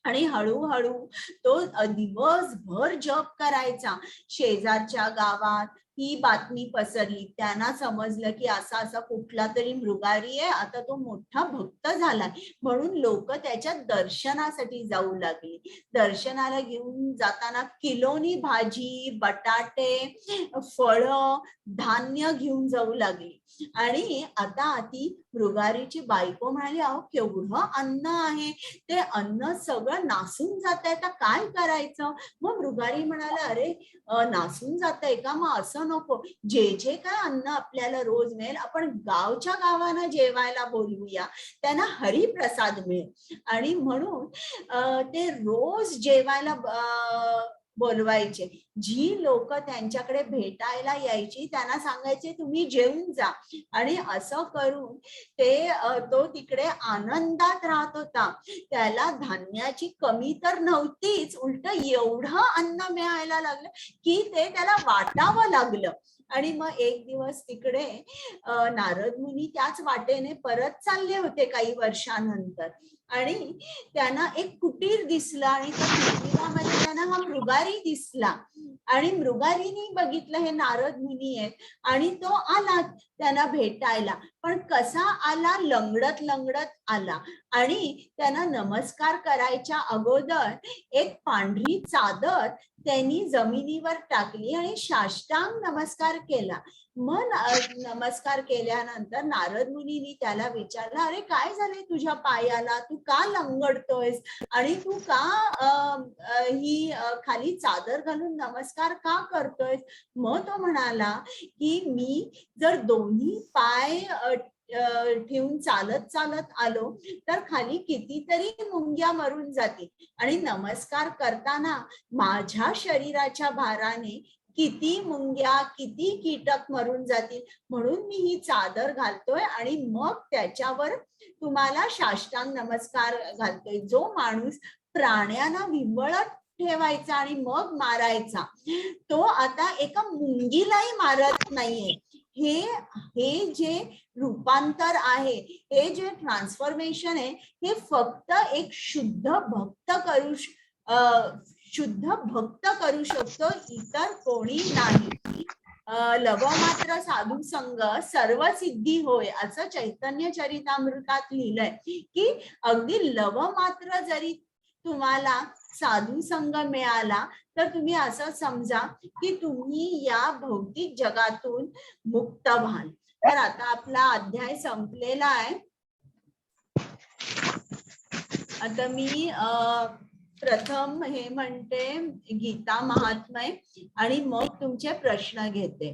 आणि हळूहळू तो दिवसभर जप करायचा. शेजारच्या गावात ही बातमी पसरली, त्यांना समजलं की असा कुठला तरी मृगारी आहे, आता तो मोठा भक्त झालाय, म्हणून लोक त्याच्या दर्शनासाठी जाऊ लागली. दर्शनाला घेऊन जाताना किलोनी भाजी, बटाटे, फळं, धान्य घेऊन जाऊ लागली आणि आता ती मृगारीची बायको म्हणाली, अहो केवढं अन्न आहे, ते अन्न सगळं नासून जात आहे, आता काय करायचं? मग मृगारी म्हणाला, अरे नासून जात आहे का? मग असं नको, जे काय अन्न आपल्याला रोज मिळेल आपण गावच्या गावांना जेवायला बोलवूया, त्यांना हरिप्रसाद मिळेल. आणि म्हणून ते रोज जेवायला बोलवायचे. जी लोक त्यांच्याकडे भेटायला यायची त्यांना सांगायचे तुम्ही जेवून जा आणि असं करून तो तिकडे आनंदात राहत होता. त्याला धान्याची कमी तर नव्हतीच, उलट एवढं अन्न मिळायला लागलं की ते त्याला वाटावं लागलं. आणि मग एक दिवस तिकडे नारद मुनी त्याच वाटेने परत चालले होते काही वर्षानंतर आणि त्यांना एक कुटीर दिसला आणि त्या कुटीरामध्ये त्यांना हा मृगारी दिसला आणि मृगारीने बघितलं हे नारद मुनी आहेत आणि तो आला. त्यांना भेटायला. पण कसा आला? लंगडत लंगडत आला आणि त्यांना नमस्कार करायच्या अगोदर एक पांढरी चादर त्यांनी जमिनीवर टाकली आणि साष्टांग नमस्कार केला. मग नमस्कार केल्यानंतर नारद मुनींनी त्याला विचारलं, अरे काय झालंय तुझ्या पायाला? तू का लंगडतोयस आणि तू का ही खाली चादर घालून नमस्कार का करतोयस? मग तो म्हणाला की मी जर दोन्ही पाय ठेवून चालत चालत आलो तर खाली कितीतरी मुंग्या मरून जातील आणि नमस्कार करताना माझ्या शरीराच्या भाराने किती मुंग्या किती कीटक मरून जातील, म्हणून मी ही चादर घालतोय आणि मग त्याच्यावर तुम्हाला साष्टांग नमस्कार घालतोय. जो माणूस प्राण्यांना विव्हळत ठेवायचा आणि मग मारायचा, तो आता एका मुंगीलाही मारत नाहीये. हे जे रूपांतर आहे, हे जे ट्रान्सफॉर्मेशन आहे, हे फक्त एक शुद्ध भक्त करू शकतो, इतर कोणी नाही. लवमात्र साधू संग सर्व सिद्धी होय, असं चैतन्य चरितामृतात लिहिलंय की अगदी लवमात्र जरी तुम्हाला साधू संग मिळाला तर तुम्ही असं समजा की तुम्ही या भौतिक जगातून मुक्त व्हाल. तर आता आपला अध्याय संपलेला आहे. आता मी प्रथम हे म्हणते गीता महात्म्य आणि मग तुमचे प्रश्न घेते.